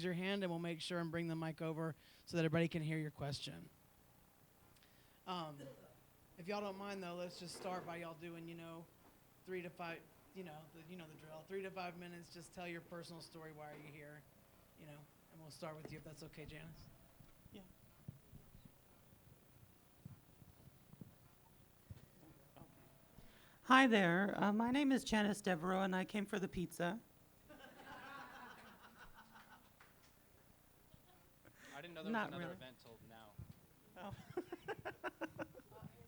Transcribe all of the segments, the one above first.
your hand, and we'll make sure and bring the mic over so that everybody can hear your question. Um, if y'all don't mind, though, let's just start by y'all doing, 3 to 5, the drill. 3 to 5 minutes. Just tell your personal story. Why are you here? And we'll start with you if that's okay, Janice. Yeah. Hi there. My name is Janice Devereaux, and I came for the pizza. I didn't know there was Not another really. event till now. Oh. Hey,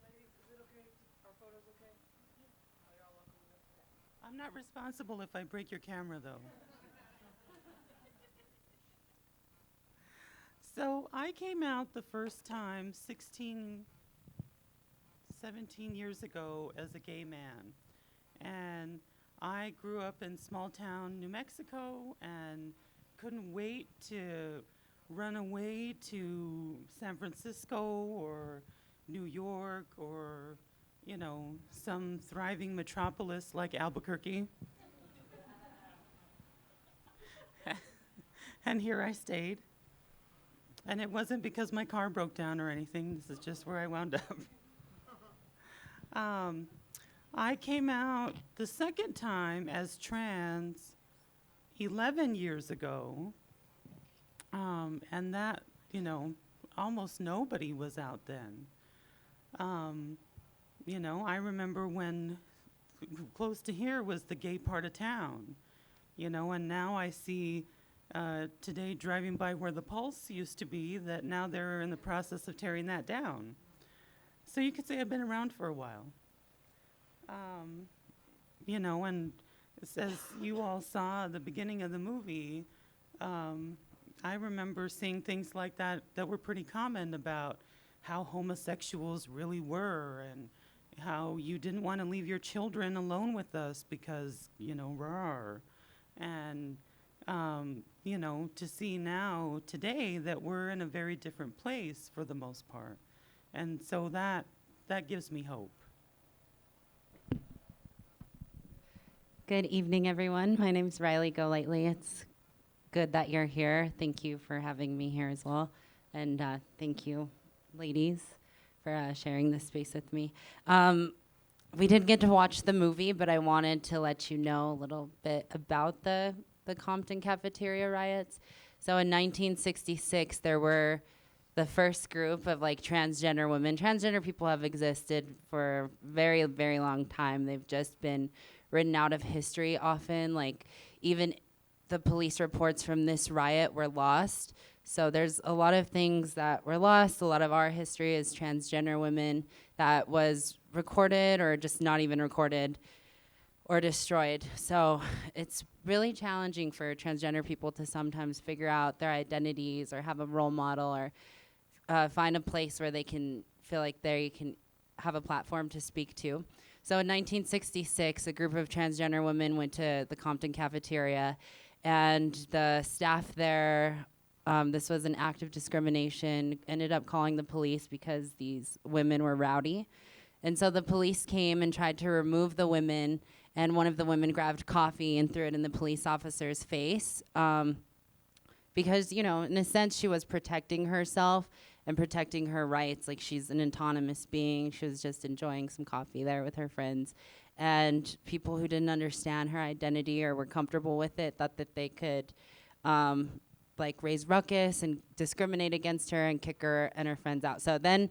ladies, is it okay? Our photos okay? Are y'all welcome with it? I'm not responsible if I break your camera, though. So I came out the first time 17 years ago as a gay man. And I grew up in small town New Mexico and couldn't wait to run away to San Francisco or New York or, some thriving metropolis like Albuquerque. And here I stayed. And it wasn't because my car broke down or anything. This is just where I wound up. I came out the second time as trans 11 years ago. And that, almost nobody was out then. I remember when close to here was the gay part of town, and now I see today driving by where the Pulse used to be that now they're in the process of tearing that down. So you could say I've been around for a while. And as you all saw at the beginning of the movie, I remember seeing things like that were pretty common about how homosexuals really were and how you didn't want to leave your children alone with us because, rawr. And, to see now, today, that we're in a very different place for the most part. And so that gives me hope. Good evening, everyone. My name is Riley Golightly. It's good that you're here. Thank you for having me here as well. And thank you, ladies, for sharing this space with me. We didn't get to watch the movie, but I wanted to let you know a little bit about the Compton cafeteria riots. So in 1966, there were the first group of transgender women. Transgender people have existed for a very, very long time. They've just been written out of history often. Even the police reports from this riot were lost. So there's a lot of things that were lost. A lot of our history as transgender women that was recorded or just not even recorded or destroyed. So it's really challenging for transgender people to sometimes figure out their identities or have a role model or find a place where they can feel like they can have a platform to speak to. So in 1966, a group of transgender women went to the Compton cafeteria, and the staff there, this was an act of discrimination, ended up calling the police because these women were rowdy. And so the police came and tried to remove the women, and one of the women grabbed coffee and threw it in the police officer's face. Because, in a sense, she was protecting herself and protecting her rights. She's an autonomous being. She was just enjoying some coffee there with her friends. And people who didn't understand her identity or were comfortable with it thought that they could, raise ruckus and discriminate against her and kick her and her friends out. So then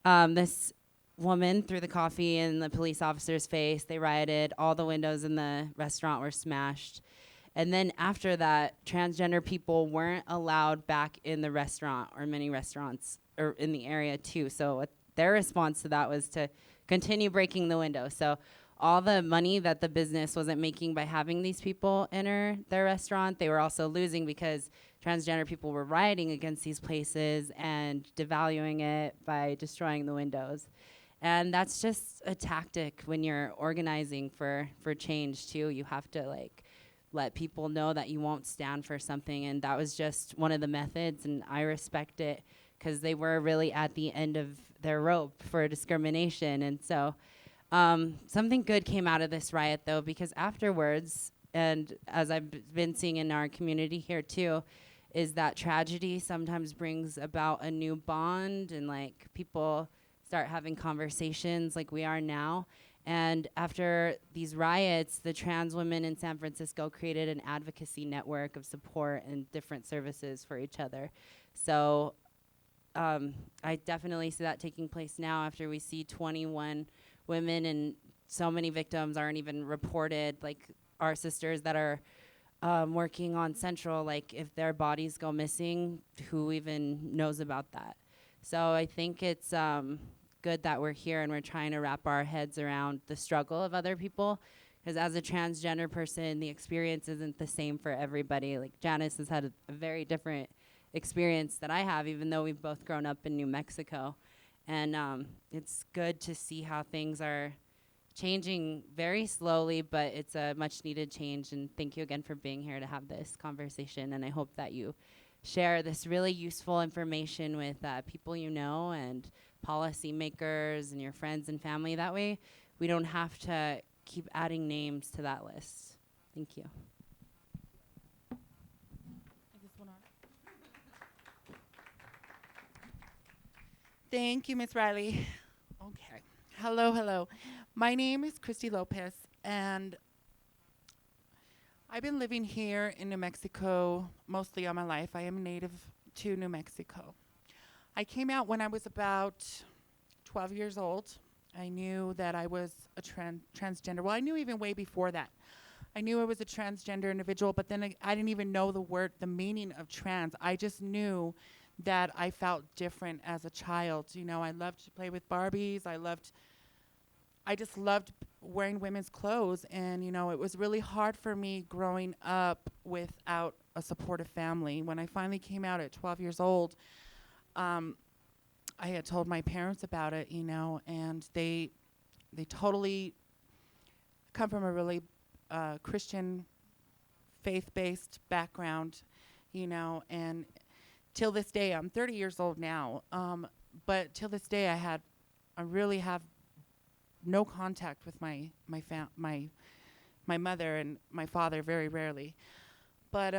this woman threw the coffee in the police officer's face. They rioted. All the windows in the restaurant were smashed. And then after that, transgender people weren't allowed back in the restaurant or many restaurants or in the area too. So their response to that was to continue breaking the window. So all the money that the business wasn't making by having these people enter their restaurant, they were also losing because transgender people were rioting against these places and devaluing it by destroying the windows. And that's just a tactic when you're organizing for change too. You have to let people know that you won't stand for something, and that was just one of the methods, and I respect it because they were really at the end of their rope for discrimination. And so something good came out of this riot, though, because afterwards, and as I've been seeing in our community here too, is that tragedy sometimes brings about a new bond, and like people start having conversations like we are now. And after these riots, the trans women in San Francisco created an advocacy network of support and different services for each other. So I definitely see that taking place now after we see 21 women, and so many victims aren't even reported, like our sisters that are working on Central, like if their bodies go missing, who even knows about that? So I think it's good that we're here and we're trying to wrap our heads around the struggle of other people, because as a transgender person, the experience isn't the same for everybody. Like Janice has had a very different experience that I have, even though we've both grown up in New Mexico. And it's good to see how things are changing very slowly, but it's a much needed change. And thank you again for being here to have this conversation. And I hope that you share this really useful information with people you know and policymakers and your friends and family. That way we don't have to keep adding names to that list. Thank you. Thank you, Ms. Riley. Okay. Hello. My name is Kristy Lopez, and I've been living here in New Mexico mostly all my life. I am native to New Mexico. I came out when I was about 12 years old. I knew that I was a transgender. Well, I knew even way before that. I knew I was a transgender individual, but then I didn't even know the meaning of trans. I just knew that I felt different as a child. You know, I loved to play with Barbies. I just loved wearing women's clothes. And, you know, it was really hard for me growing up without a supportive family. When I finally came out at 12 years old, I had told my parents about it, you know, and they totally come from a really Christian, faith-based background, you know, and till this day, I'm 30 years old now, but till this day, I really have no contact with my mother and my father, very rarely. But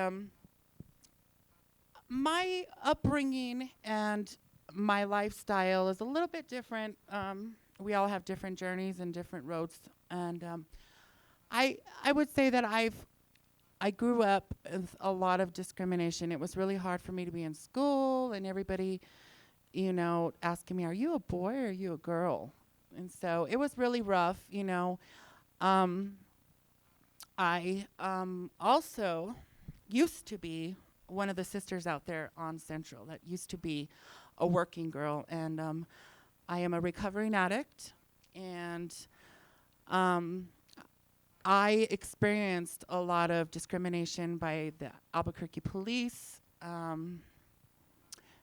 my upbringing and my lifestyle is a little bit different. We all have different journeys and different roads, and I would say that I grew up with a lot of discrimination. It was really hard for me to be in school, and everybody, you know, asking me, "Are you a boy or are you a girl?" And so it was really rough, you know. I also used to be one of the sisters out there on Central that used to be a working girl, and I am a recovering addict, and I experienced a lot of discrimination by the Albuquerque police.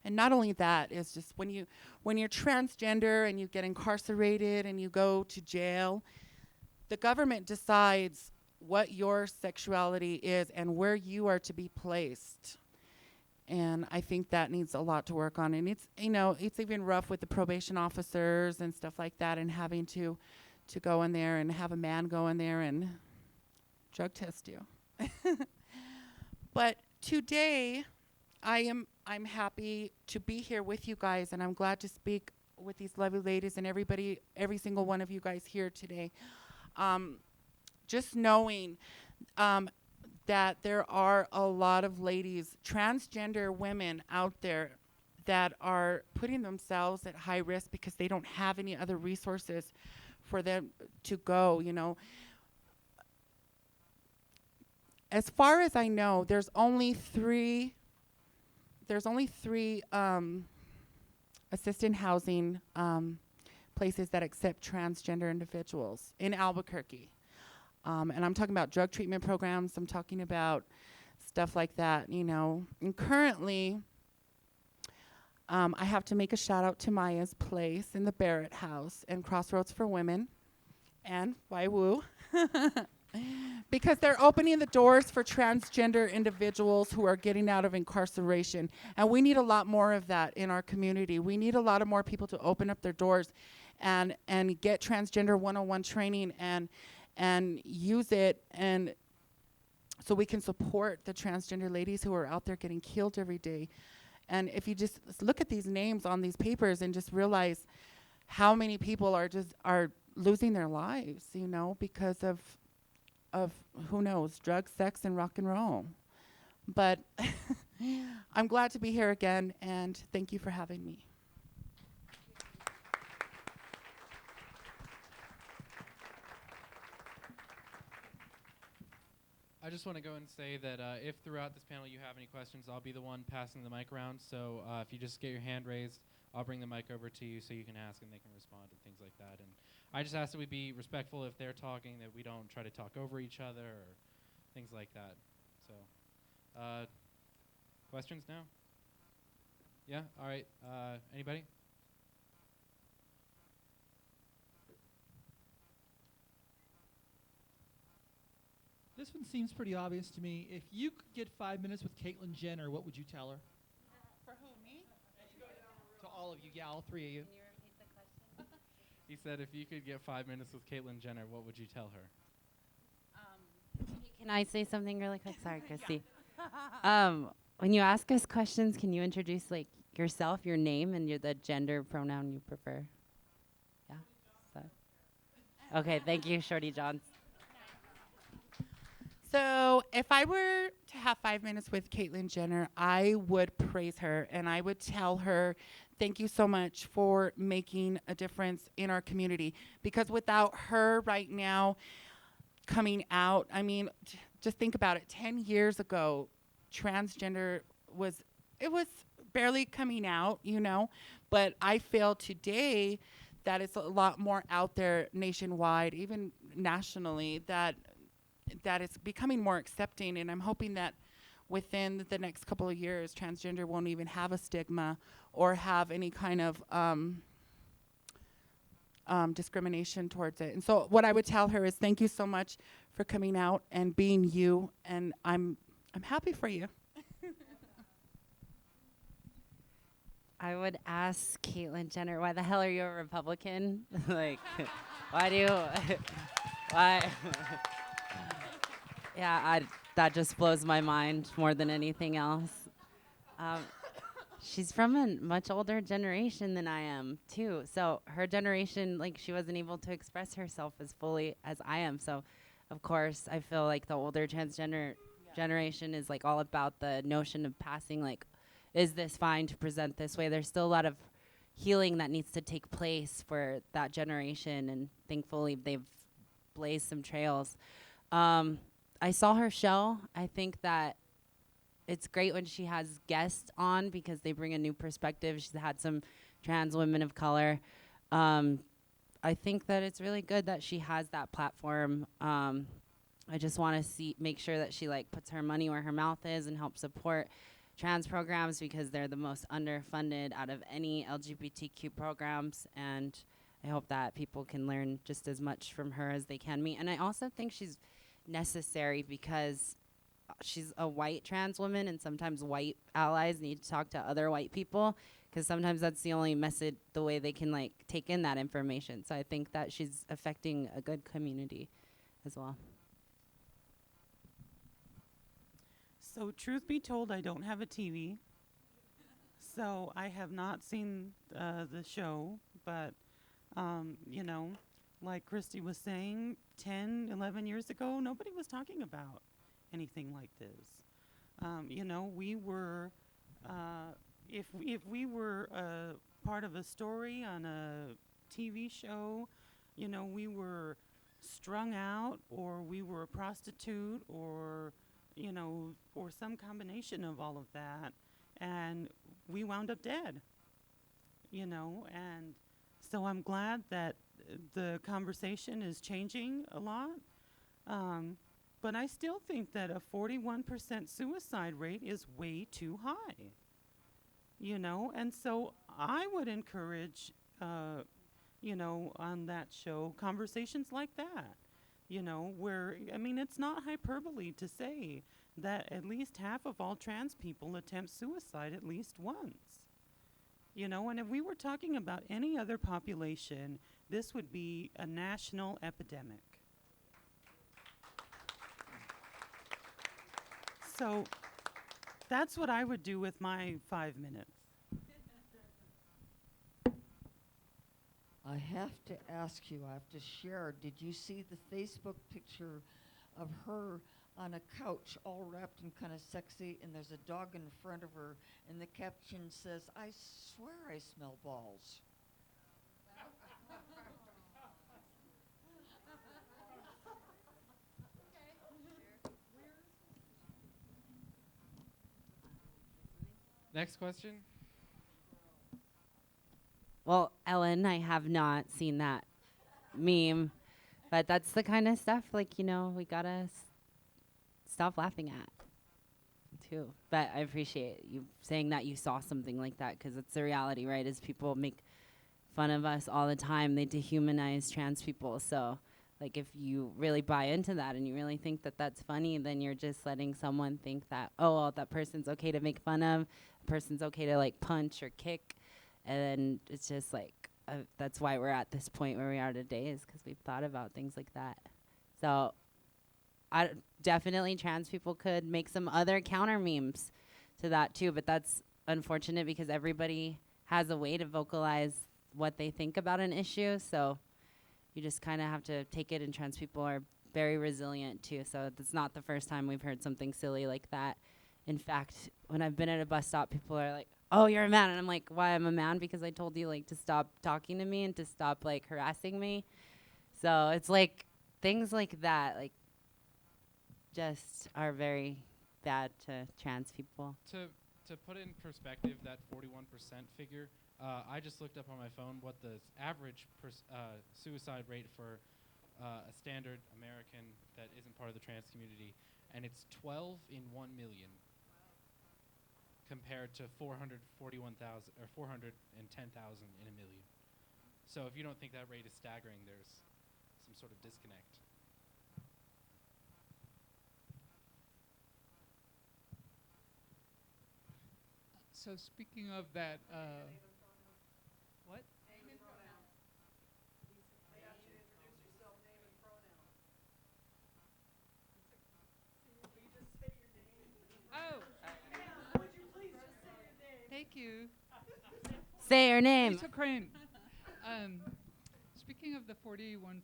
And not only that, it's just when you're transgender and you get incarcerated and you go to jail, the government decides what your sexuality is and where you are to be placed. And I think that needs a lot to work on. And it's, you know, it's even rough with the probation officers and stuff like that, and having to go in there and have a man go in there and drug test you. But today, I'm happy to be here with you guys, and I'm glad to speak with these lovely ladies and every single one of you guys here today. Just knowing that there are a lot of ladies, transgender women out there that are putting themselves at high risk because they don't have any other resources for them to go, you know. As far as I know, there's only three assisted housing places that accept transgender individuals in Albuquerque. And I'm talking about drug treatment programs. I'm talking about stuff like that, you know. And currently, I have to make a shout out to Maya's Place in the Barrett House and Crossroads for Women and Waiwu. Because they're opening the doors for transgender individuals who are getting out of incarceration. And we need a lot more of that in our community. We need a lot of more people to open up their doors and get transgender 101 training and use it and so we can support the transgender ladies who are out there getting killed every day. And if you just look at these names on these papers and just realize how many people are losing their lives, you know, because of who knows, drugs, sex, and rock and roll. But I'm glad to be here again, and thank you for having me. I just want to go and say that if throughout this panel you have any questions, I'll be the one passing the mic around. So if you just get your hand raised, I'll bring the mic over to you so you can ask and they can respond and things like that. And I just ask that we be respectful if they're talking, that we don't try to talk over each other or things like that. So questions now? Yeah? All right. Anybody? This one seems pretty obvious to me. If you could get 5 minutes with Caitlyn Jenner, what would you tell her? For who, me? To all of you, yeah, all three of you. Can you repeat the question? He said if you could get 5 minutes with Caitlyn Jenner, what would you tell her? Can I say something really quick? Sorry, Kristy. When you ask us questions, can you introduce like yourself, your name, and the gender pronoun you prefer? Yeah. So. Okay. Thank you, Shorty Johns. So if I were to have 5 minutes with Caitlyn Jenner, I would praise her and I would tell her, thank you so much for making a difference in our community. Because without her right now coming out, I mean, just think about it. 10 years ago, transgender was barely coming out, you know. But I feel today that it's a lot more out there nationwide, even nationally, that it's becoming more accepting, and I'm hoping that within the next couple of years, transgender won't even have a stigma or have any kind of discrimination towards it. And so what I would tell her is thank you so much for coming out and being you, and I'm happy for you. I would ask Caitlyn Jenner, why the hell are you a Republican? Like, why? Yeah, that just blows my mind more than anything else. She's from a much older generation than I am, too. So her generation, like, she wasn't able to express herself as fully as I am. So, of course, I feel like the older transgender generation is, like, all about the notion of passing, like, is this fine to present this way? There's still a lot of healing that needs to take place for that generation, and thankfully they've blazed some trails. I saw her show. I think that it's great when she has guests on because they bring a new perspective. She's had some trans women of color. I think that it's really good that she has that platform. I just want to make sure that she like puts her money where her mouth is and helps support trans programs because they're the most underfunded out of any LGBTQ programs. And I hope that people can learn just as much from her as they can me. And I also think she's necessary because she's a white trans woman, and sometimes white allies need to talk to other white people because sometimes that's the only message, the way they can like take in that information. So I think that she's affecting a good community as well. So truth be told, I don't have a TV, so I have not seen the show, but you know, like Kristy was saying, 10, 11 years ago, nobody was talking about anything like this. You know, we were, if we were part of a story on a TV show, you know, we were strung out, or we were a prostitute, or, you know, or some combination of all of that, and we wound up dead, you know, and so I'm glad that the conversation is changing a lot. But I still think that a 41% suicide rate is way too high, you know? And so I would encourage, you know, on that show, conversations like that, you know, where, I mean, it's not hyperbole to say that at least half of all trans people attempt suicide at least once. You know, and if we were talking about any other population, this would be a national epidemic. So that's what I would do with my 5 minutes. I have to ask you, I have to share, did you see the Facebook picture of her on a couch all wrapped and kind of sexy, and there's a dog in front of her, and the caption says, "I swear I smell balls." Next question. Well, Ellen, I have not seen that meme, but that's the kind of stuff, like, we gotta stop laughing at, too. But I appreciate you saying that you saw something like that, because it's the reality, right? Is people make fun of us all the time. They dehumanize trans people. So, like, if you really buy into that and you really think that that's funny, then you're just letting someone think that, oh, well, that person's okay to make fun of, a person's okay to, like, punch or kick. And then it's just like, that's why we're at this point where we are today, is because we've thought about things like that. So definitely trans people could make some other counter memes to that too, but that's unfortunate because everybody has a way to vocalize what they think about an issue. So you just kind of have to take it, and trans people are very resilient too. So it's not the first time we've heard something silly like that. In fact, when I've been at a bus stop, people are like, "Oh, you're a man." And I'm like, "Why I'm a man?" Because I told you, like, to stop talking to me and to stop, like, harassing me. So it's like things like that, like, just are very bad to trans people. To put it in perspective, that 41% figure, I just looked up on my phone what the average suicide rate for a standard American that isn't part of the trans community, and it's 12 in 1 million. Compared to 441,000 or 410,000 in a million. So if you don't think that rate is staggering, there's some sort of disconnect. So speaking of that, what? Oh. Thank you. Say your name. Lisa Crane. Speaking of the 41%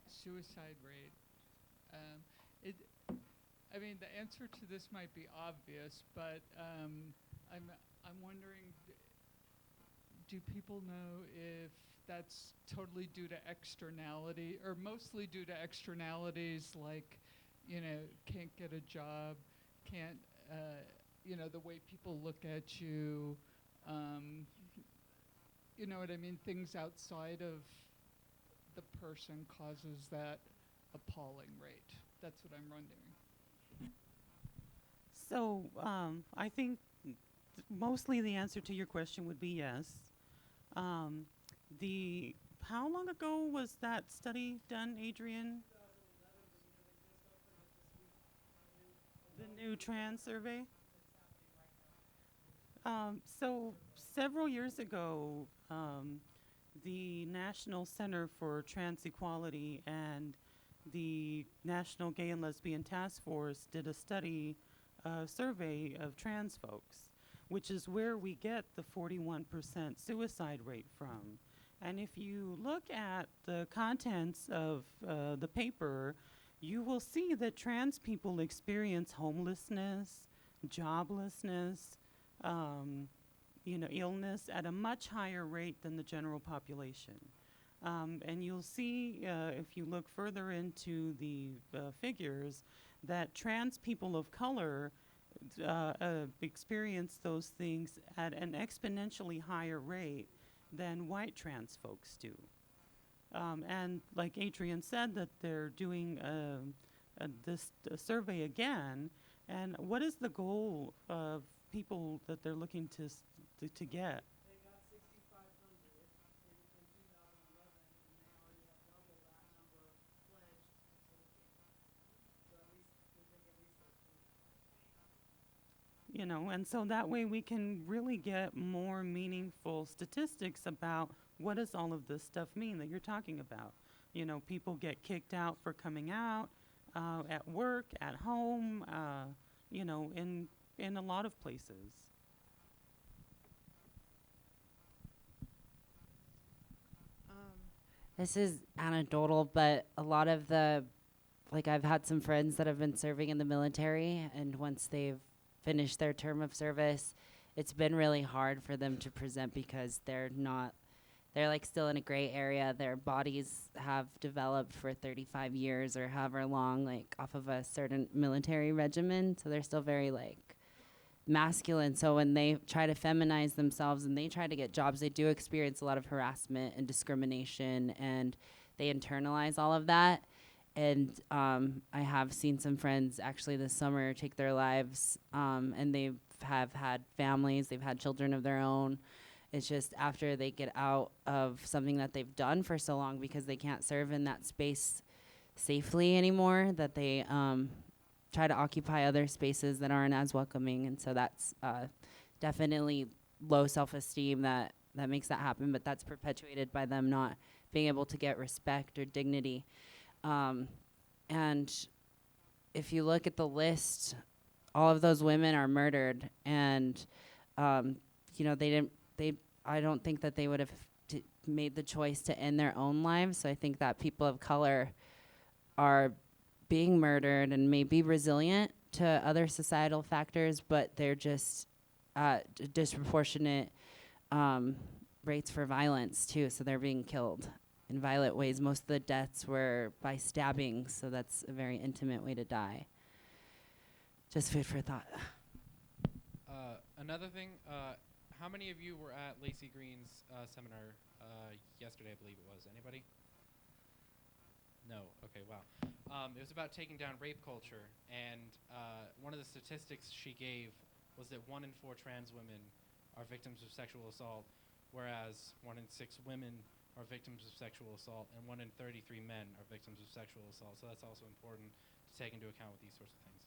suicide rate, I mean, the answer to this might be obvious, but I'm wondering, do people know if that's totally due to externality, or mostly due to externalities like, can't get a job, can't, the way people look at you, you know what I mean? Things outside of the person causes that appalling rate. That's what I'm wondering. So I think mostly the answer to your question would be yes. How long ago was that study done, Adrian? The new trans survey? So several years ago, the National Center for Trans Equality and the National Gay and Lesbian Task Force did a study survey of trans folks, which is where we get the 41% suicide rate from. And if you look at the contents of the paper, you will see that trans people experience homelessness, joblessness, illness at a much higher rate than the general population. And you'll see, if you look further into the figures, that trans people of color experience those things at an exponentially higher rate than white trans folks do. And like Adrian said, that they're doing this survey again. And what is the goal of people that they're looking to get? They got 6,500 in 2011, and they already have double that number pledged to look in. So at least we think at least like 3,500. And so that way we can really get more meaningful statistics about what does all of this stuff mean that you're talking about. People get kicked out for coming out, at work, at home, in a lot of places. This is anecdotal, but a lot of I've had some friends that have been serving in the military, and once they've finished their term of service, it's been really hard for them to present because they're like still in a gray area. Their bodies have developed for 35 years or however long, like off of a certain military regimen. So they're still very like masculine. So when they try to feminize themselves and they try to get jobs, they do experience a lot of harassment and discrimination, and they internalize all of that. And I have seen some friends actually this summer take their lives, and they have had families, they've had children of their own. It's just after they get out of something that they've done for so long because they can't serve in that space safely anymore, that they try to occupy other spaces that aren't as welcoming. And so that's definitely low self-esteem that makes that happen, but that's perpetuated by them not being able to get respect or dignity. And if you look at the list, all of those women are murdered, and I don't think that they would have made the choice to end their own lives. So I think that people of color are being murdered and may be resilient to other societal factors, but they're just disproportionate rates for violence too. So they're being killed in violent ways. Most of the deaths were by stabbing, so that's a very intimate way to die. Just food for thought. Another thing, how many of you were at Lacey Green's seminar yesterday, I believe it was? Anybody? No. Okay, wow. It was about taking down rape culture, and one of the statistics she gave was that 1 in 4 trans women are victims of sexual assault, whereas 1 in 6 women are victims of sexual assault, and 1 in 33 men are victims of sexual assault. So that's also important to take into account with these sorts of things.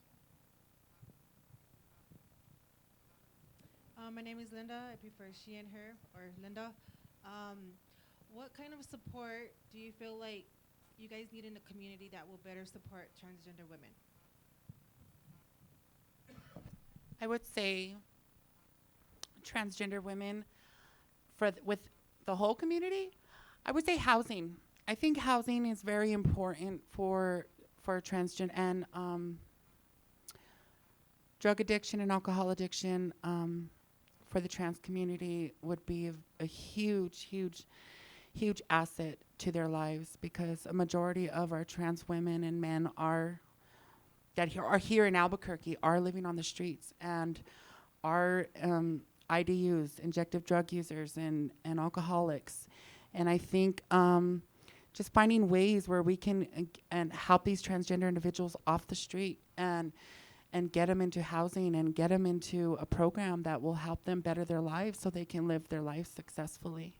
My name is Linda. I prefer she and her, or Linda. What kind of support do you feel like you guys need in the community that will better support transgender women? I would say transgender women, with the whole community, I would say housing. I think housing is very important for transgender, and drug addiction and alcohol addiction for the trans community would be a huge, huge, huge asset to their lives, because a majority of our trans women and men are here in Albuquerque are living on the streets, and are IDUs, injective drug users, and alcoholics. And I think just finding ways where we can and help these transgender individuals off the street and get them into housing and get them into a program that will help them better their lives so they can live their lives successfully.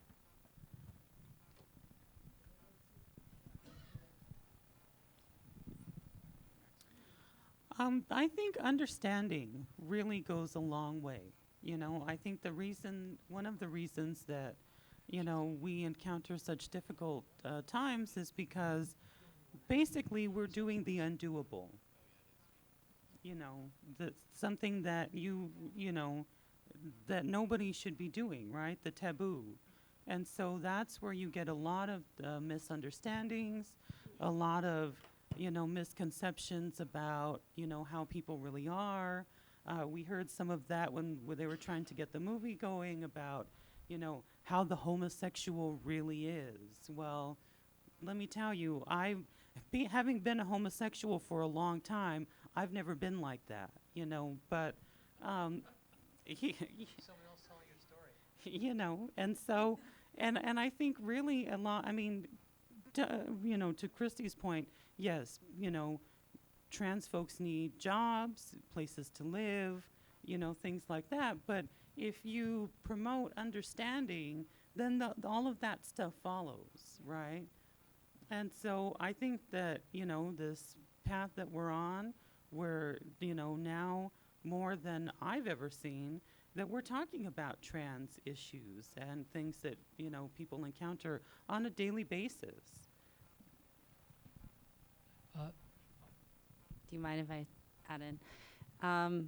I think understanding really goes a long way. I think one of the reasons that, we encounter such difficult times is because basically we're doing the undoable. Something that that nobody should be doing, right? The taboo. And so that's where you get a lot of misunderstandings, a lot of misconceptions about, how people really are. We heard some of that when they were trying to get the movie going about, how the homosexual really is. Well, let me tell you, having been a homosexual for a long time, I've never been like that, but, Someone else saw your story. and so, and I think really a lot, to Kristy's point, yes, trans folks need jobs, places to live, things like that. But if you promote understanding, then all of that stuff follows, right? And so I think that, this path that we're on, where, now more than I've ever seen, that we're talking about trans issues and things that, people encounter on a daily basis. Do you mind if I add in? I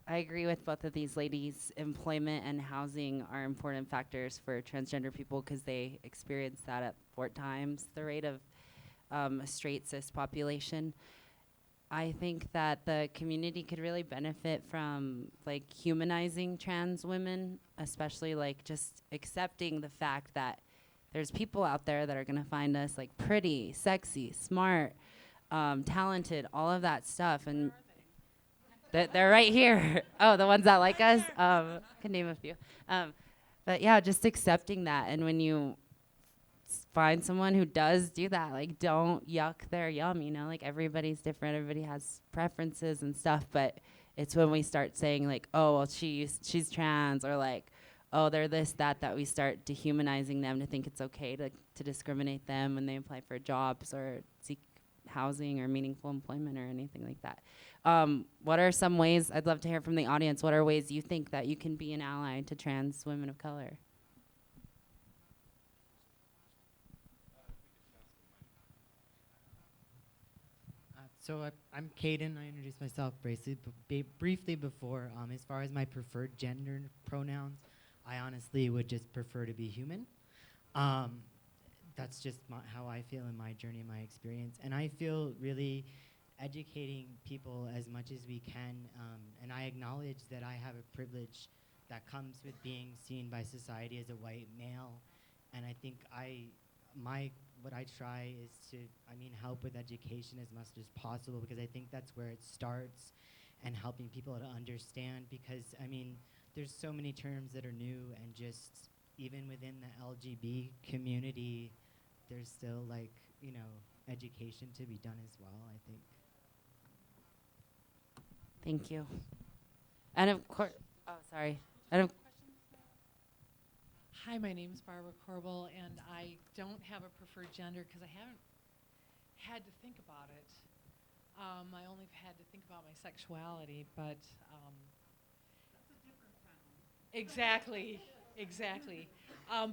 agree with both of these ladies. Employment and housing are important factors for transgender people because they experience that at 4 times the rate of a straight cis population. I think that the community could really benefit from like humanizing trans women, especially like just accepting the fact that there's people out there that are gonna find us like pretty, sexy, smart, talented, all of that stuff, and they're right here. Oh, the ones that like us. Can name a few. But yeah, just accepting that, and when you find someone who does do that, like don't yuck their yum. You know, like everybody's different. Everybody has preferences and stuff. But it's when we start saying like, oh, well, she's trans, or like, oh, they're this, that we start dehumanizing them to think it's okay to discriminate them when they apply for jobs or seek housing or meaningful employment or anything like that. What are some ways, I'd love to hear from the audience, what are ways you think that you can be an ally to trans women of color? I'm Caden. I introduced myself briefly before. As far as my preferred gender pronouns, I honestly would just prefer to be human. That's just how I feel in my journey and my experience. And I feel really educating people as much as we can. And I acknowledge that I have a privilege that comes with being seen by society as a white male. And I think what I try is to, help with education as much as possible, because I think that's where it starts, and helping people to understand, because, there's so many terms that are new, and just even within the LGB community, there's still education to be done as well, I think. Thank you. And of course, oh, sorry. And of Hi, my name is Barbara Corbel, and I don't have a preferred gender because I haven't had to think about it. I only had to think about my sexuality, but that's a different town. Exactly.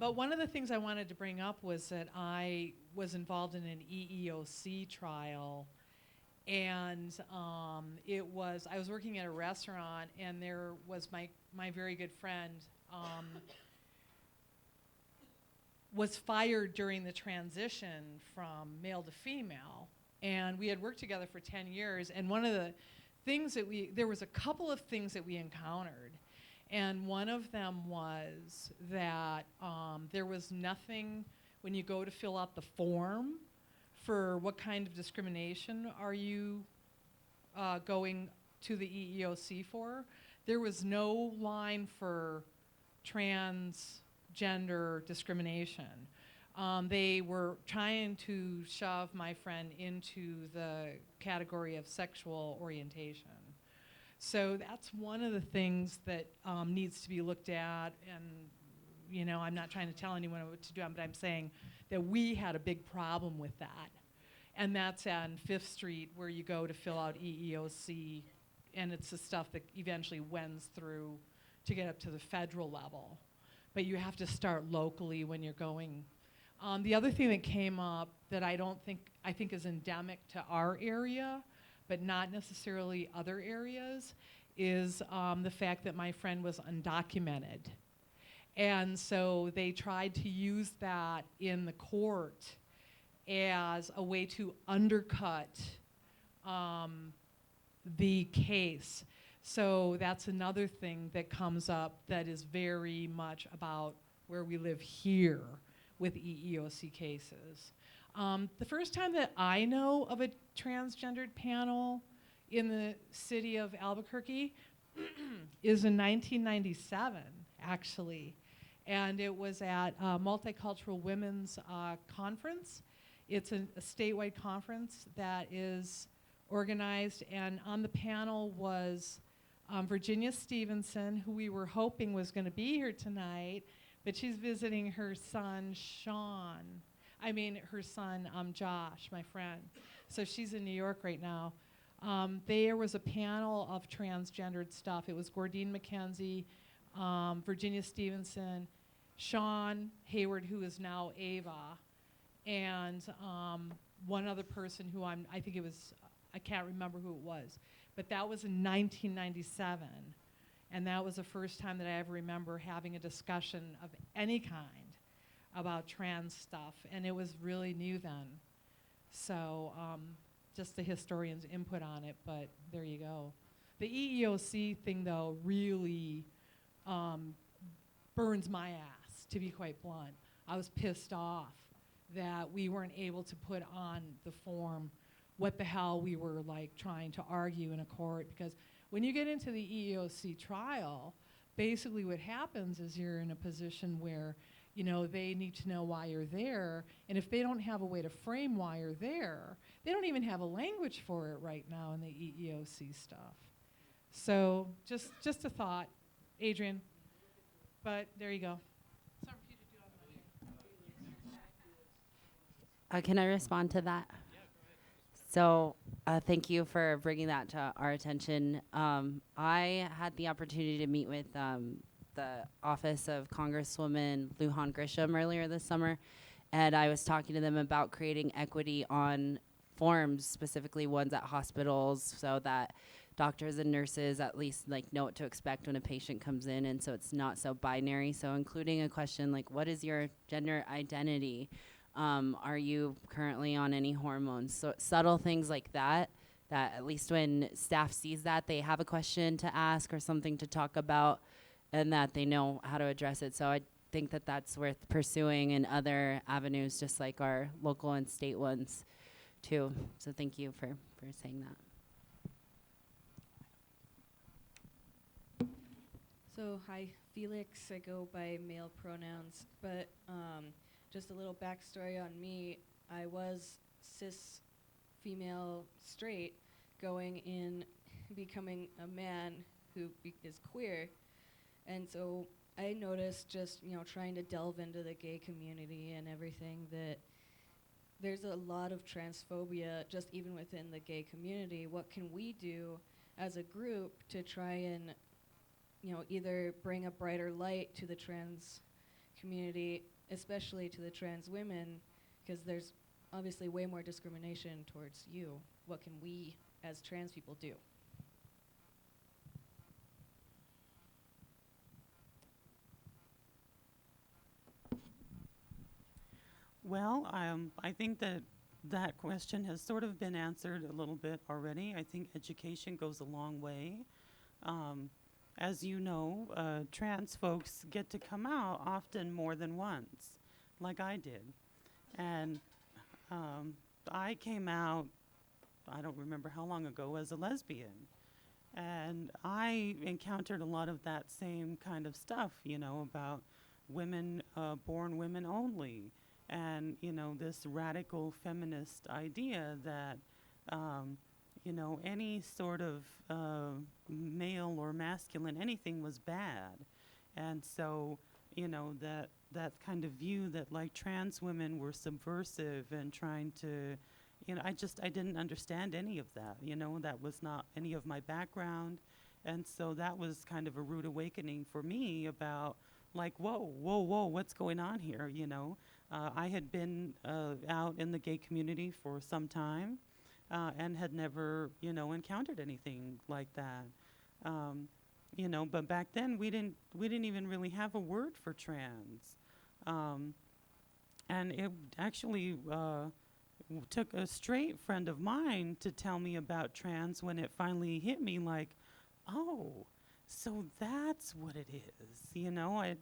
But one of the things I wanted to bring up was that I was involved in an EEOC trial, and I was working at a restaurant, and there was my very good friend. Was fired during the transition from male to female, and we had worked together for 10 years, and one of the things there was a couple of things that we encountered, and one of them was that there was nothing when you go to fill out the form for what kind of discrimination are you going to the EEOC for. There was no line for transgender discrimination. They were trying to shove my friend into the category of sexual orientation. So that's one of the things that needs to be looked at, and I'm not trying to tell anyone what to do, but I'm saying that we had a big problem with that. And that's on 5th Street, where you go to fill out EEOC, and it's the stuff that eventually wends through to get up to the federal level. But you have to start locally when you're going. The other thing that came up that I think is endemic to our area, but not necessarily other areas, is the fact that my friend was undocumented. And so they tried to use that in the court as a way to undercut the case. So that's another thing that comes up that is very much about where we live here with EEOC cases. The first time that I know of a transgendered panel in the city of Albuquerque is in 1997, actually. And it was at a Multicultural Women's Conference. It's a statewide conference that is organized, and on the panel was Virginia Stevenson, who we were hoping was going to be here tonight, but she's visiting her son, Josh, my friend. So she's in New York right now. There was a panel of transgendered stuff. It was Gordine McKenzie, Virginia Stevenson, Sean Hayward, who is now Ava, and one other person who I can't remember who it was. but that was in 1997. And that was the first time that I ever remember having a discussion of any kind about trans stuff, and it was really new then. So just the historian's input on it, but there you go. The EEOC thing, though, really burns my ass, to be quite blunt. I was pissed off that we weren't able to put on the form what the hell we were like trying to argue in a court, because when you get into the EEOC trial, basically what happens is you're in a position where, you know, they need to know why you're there, and if they don't have a way to frame why you're there, they don't even have a language for it right now in the EEOC stuff. So just a thought, Adrian, but there you go. Can I respond to that? So thank you for bringing that to our attention. I had the opportunity to meet with the office of Congresswoman Lujan Grisham earlier this summer, and I was talking to them about creating equity on forms, specifically ones at hospitals, so that doctors and nurses at least like know what to expect when a patient comes in, and so it's not so binary. So including a question like, what is your gender identity? Are you currently on any hormones? So subtle things like that, that at least when staff sees that, they have a question to ask or something to talk about, and that they know how to address it. So I think that that's worth pursuing in other avenues, just like our local and state ones too. So thank you for saying that. So hi, Felix. I go by male pronouns, but just a little backstory on me. I was cis female straight going in becoming a man who is queer. And so I noticed just, you know, trying to delve into the gay community and everything that there's a lot of transphobia just even within the gay community. What can we do as a group to try and, you know, either bring a brighter light to the trans community, especially to the trans women, because there's obviously way more discrimination towards you. What can we as trans people do? Well, I think that question has sort of been answered a little bit already. I think education goes a long way. As you know, trans folks get to come out often more than once, like I did. And I came out, I don't remember how long ago, as a lesbian. And I encountered a lot of that same kind of stuff, you know, about women, born women only. And, you know, this radical feminist idea that, you know, any sort of male or masculine, anything was bad. And so, you know, that kind of view that like trans women were subversive and trying to, you know, I didn't understand any of that. You know, that was not any of my background. And so that was kind of a rude awakening for me about like, whoa, what's going on here, you know? I had been out in the gay community for some time and had never, you know, encountered anything like that. You know, but back then we didn't even really have a word for trans. And it actually took a straight friend of mine to tell me about trans when it finally hit me like, oh, so that's what it is. You know, I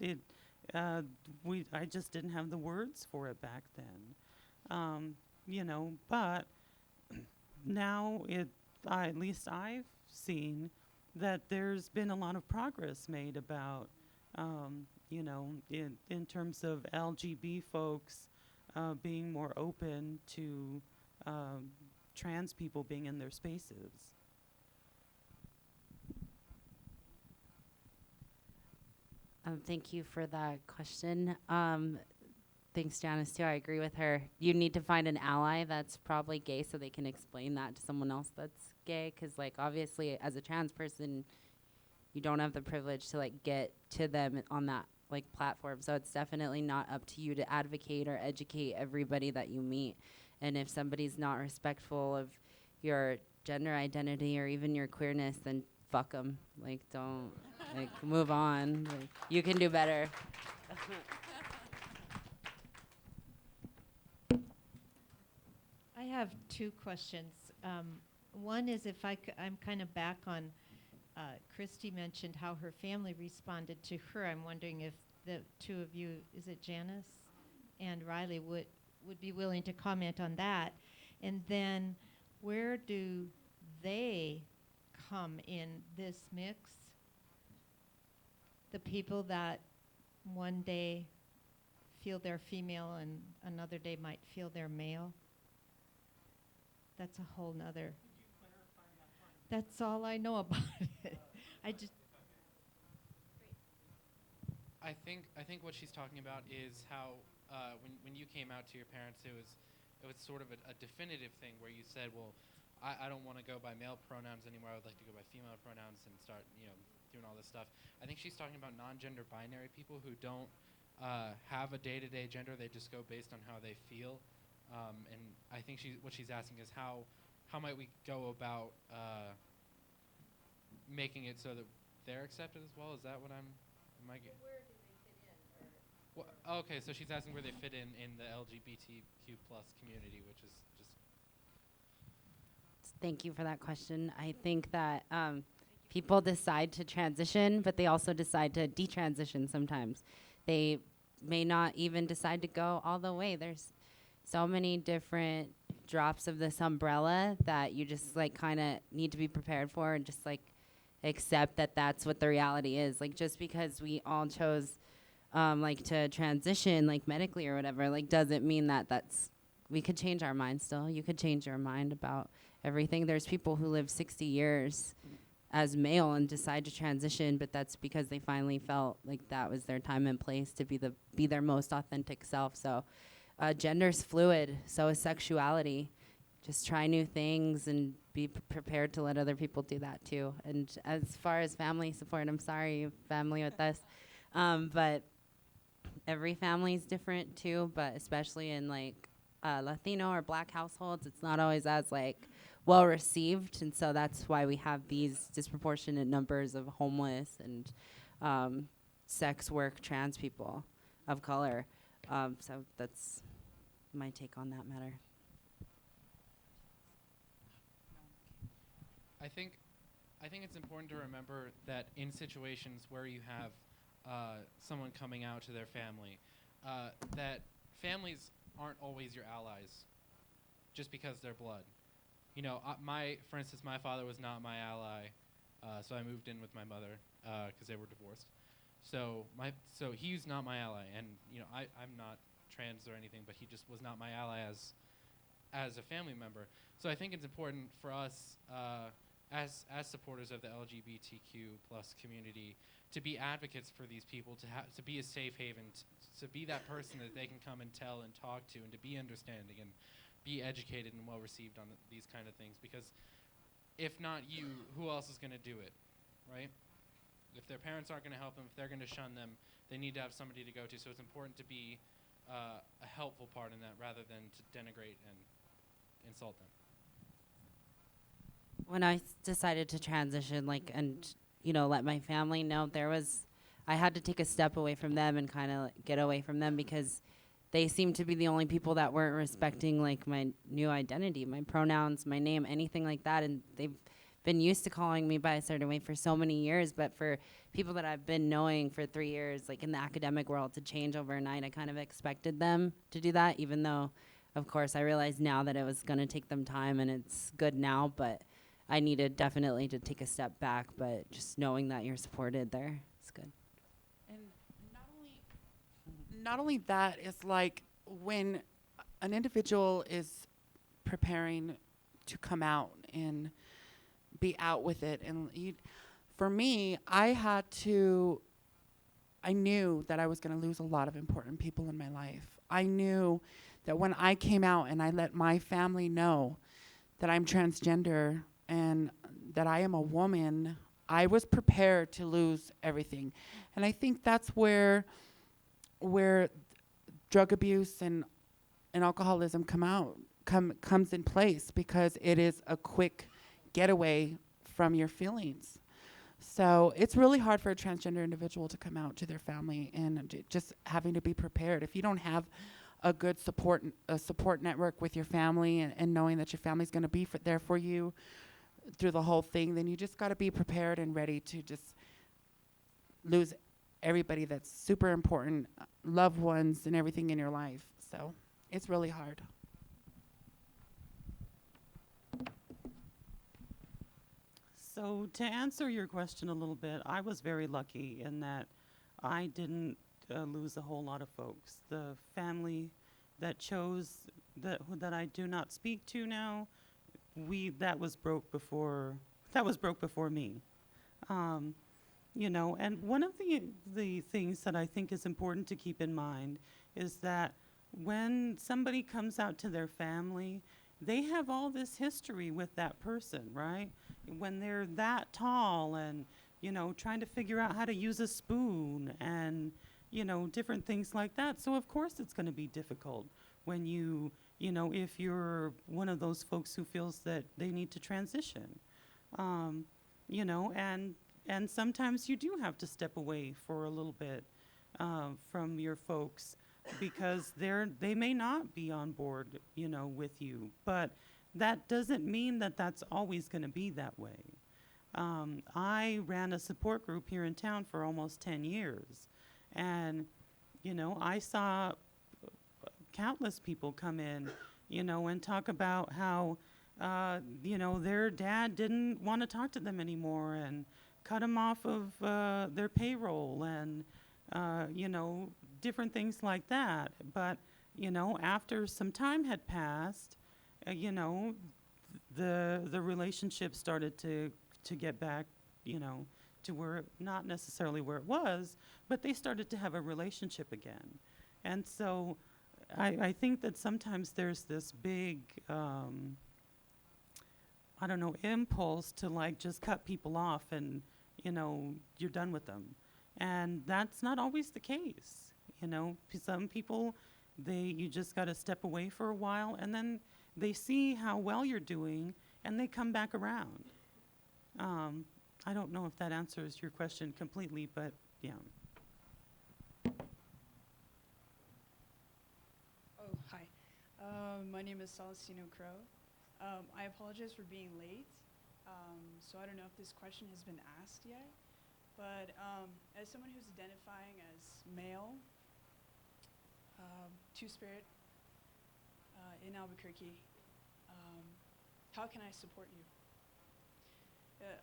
just didn't have the words for it back then. You know, but now at least I've seen that there's been a lot of progress made about, you know, in terms of LGB folks being more open to trans people being in their spaces. Thank you for that question. Thanks, Janice, too. I agree with her. You need to find an ally that's probably gay so they can explain that to someone else that's gay. Because, like, obviously, as a trans person, you don't have the privilege to, like, get to them on that, like, platform. So it's definitely not up to you to advocate or educate everybody that you meet. And if somebody's not respectful of your gender identity or even your queerness, then fuck 'em. Like, don't, like, move on. Like, you can do better. I have two questions. One is if I'm kind of back on, Kristy mentioned how her family responded to her. I'm wondering if the two of you, is it Janice and Riley, would be willing to comment on that. And then where do they come in this mix? The people that one day feel they're female and another day might feel they're male. That's a whole nother. That's all I know about it. I just. I think what she's talking about is how when you came out to your parents, it was sort of a definitive thing where you said, well, I don't want to go by male pronouns anymore. I would like to go by female pronouns and start doing all this stuff. I think she's talking about non-gender binary people who don't have a day-to-day gender. They just go based on how they feel. And I think what she's asking is how might we go about making it so that they're accepted as well? Is that what am I getting? Where do they fit in? Well, okay, so she's asking where they fit in the LGBTQ plus community, which is just. Thank you for that question. I think that people decide to transition, but they also decide to detransition sometimes. They may not even decide to go all the way. There's so many different drops of this umbrella that you just like kind of need to be prepared for and just like accept that that's what the reality is. Like just because we all chose like to transition like medically or whatever, like doesn't mean that we could change our mind still. You could change your mind about everything. There's people who live 60 years as male and decide to transition, but that's because they finally felt like that was their time and place to be their most authentic self. So gender's fluid, so is sexuality. Just try new things and be prepared to let other people do that too. And as far as family support, I'm sorry, you have family with us, but every family is different too, but especially in like Latino or Black households, it's not always as like well received, and so that's why we have these disproportionate numbers of homeless and sex work trans people of color. So that's my take on that matter. I think it's important to remember that in situations where you have someone coming out to their family, that families aren't always your allies just because they're blood. For instance, my father was not my ally, so I moved in with my mother because they were divorced. So he's not my ally, and I'm not trans or anything, but he just was not my ally as a family member. So I think it's important for us as supporters of the LGBTQ plus community to be advocates for these people, to be a safe haven, to be that person that they can come and tell and talk to, and to be understanding and be educated and well received on these kind of things. Because if not you, who else is going to do it, right? If their parents aren't going to help them, if they're going to shun them, they need to have somebody to go to. So it's important to be a helpful part in that rather than to denigrate and insult them. When I decided to transition, let my family know, I had to take a step away from them and kind of get away from them because they seemed to be the only people that weren't respecting like my new identity, my pronouns, my name, anything like that. And they've been used to calling me by a certain way for so many years, but for people that I've been knowing for 3 years, like in the academic world, to change overnight, I kind of expected them to do that, even though, of course, I realize now that it was going to take them time and it's good now, but I needed definitely to take a step back, but just knowing that you're supported there is good. And not only that, is like when an individual is preparing to come out and be out with it, and for me, I knew that I was going to lose a lot of important people in my life. I knew that when I came out and I let my family know that I'm transgender and that I am a woman, I was prepared to lose everything. And I think that's where drug abuse and alcoholism comes in place, because it is a quick get away from your feelings. So it's really hard for a transgender individual to come out to their family, and just having to be prepared. If you don't have a good support network with your family, and knowing that your family's going to be there for you through the whole thing, then you just got to be prepared and ready to just lose everybody that's super important, loved ones and everything in your life. So it's really hard. So to answer your question a little bit, I was very lucky in that I didn't lose a whole lot of folks. The family that chose that I do not speak to now, that was broke before me. You know, and one of the things that I think is important to keep in mind is that when somebody comes out to their family, they have all this history with that person, right? When they're that tall and, you know, trying to figure out how to use a spoon and, you know, different things like that. So of course it's going to be difficult when you know, if you're one of those folks who feels that they need to transition, you know, and sometimes you do have to step away for a little bit from your folks because they may not be on board, you know, with you. But that doesn't mean that that's always going to be that way. I ran a support group here in town for almost 10 years. And, you know, I saw countless people come in, you know, and talk about how, you know, their dad didn't want to talk to them anymore and cut them off of their payroll and, you know, different things like that. But, you know, after some time had passed, you know, the relationship started to get back, you know, to where, not necessarily where it was, but they started to have a relationship again. And so I think that sometimes there's this big, I don't know, impulse to like just cut people off and, you know, you're done with them. And that's not always the case. You know, some people, you just got to step away for a while and then they see how well you're doing and they come back around. I don't know if that answers your question completely, but yeah. Oh, hi. My name is Celestino Crow. I apologize for being late. So I don't know if this question has been asked yet, but as someone who's identifying as male, Two-Spirit in Albuquerque, how can I support you?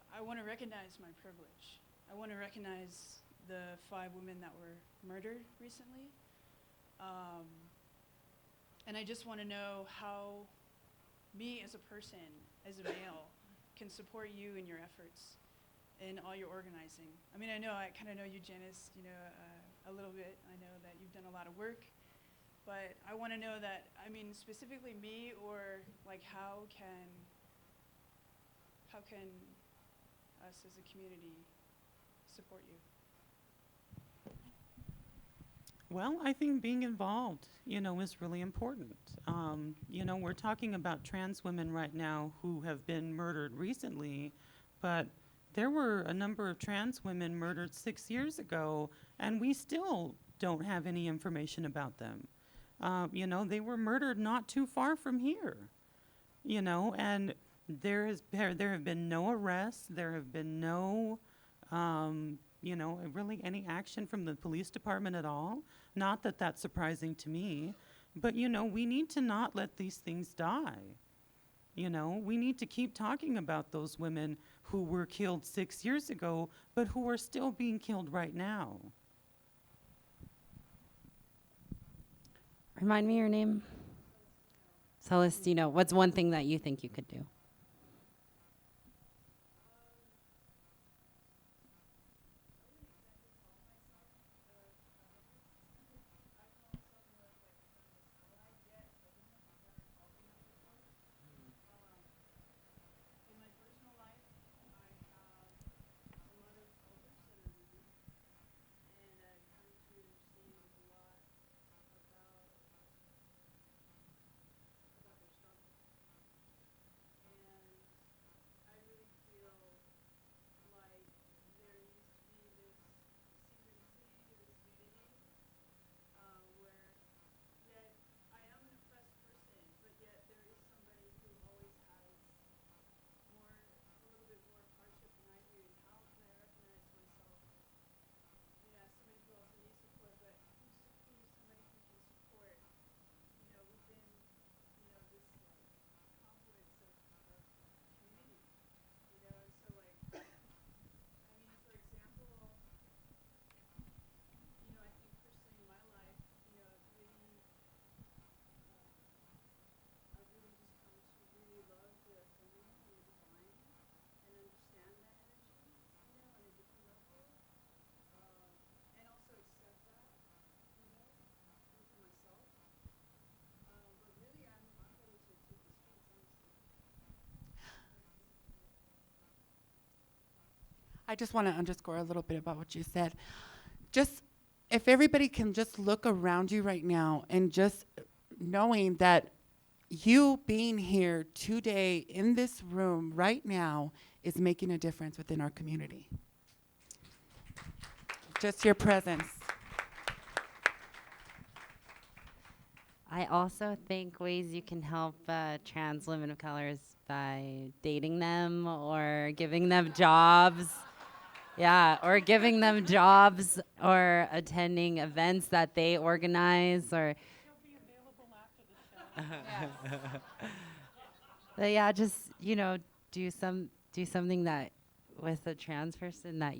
I want to recognize my privilege. I want to recognize the 5 women that were murdered recently. And I just want to know how me as a person, as a male, can support you in your efforts in all your organizing. I mean, I kind of know you, Janice, you know, a little bit. I know that you've done a lot of work. But I want to know that, I mean, specifically me, or like how can us as a community support you? Well, I think being involved, you know, is really important. You know, we're talking about trans women right now who have been murdered recently, but there were a number of trans women murdered 6 years ago, and we still don't have any information about them. You know, they were murdered not too far from here, you know, and there have been no arrests, there have been no, you know, really any action from the police department at all. Not that that's surprising to me, but, you know, we need to not let these things die. You know, we need to keep talking about those women who were killed 6 years ago, but who are still being killed right now. Remind me your name. Celestino. What's one thing that you think you could do? I just want to underscore a little bit about what you said. Just if everybody can just look around you right now and just knowing that you being here today in this room right now is making a difference within our community. Just your presence. I also think ways you can help trans women of color is by dating them or giving them jobs. Yeah, or giving them jobs or attending events that they organize or. But yeah, just do something that with a trans person that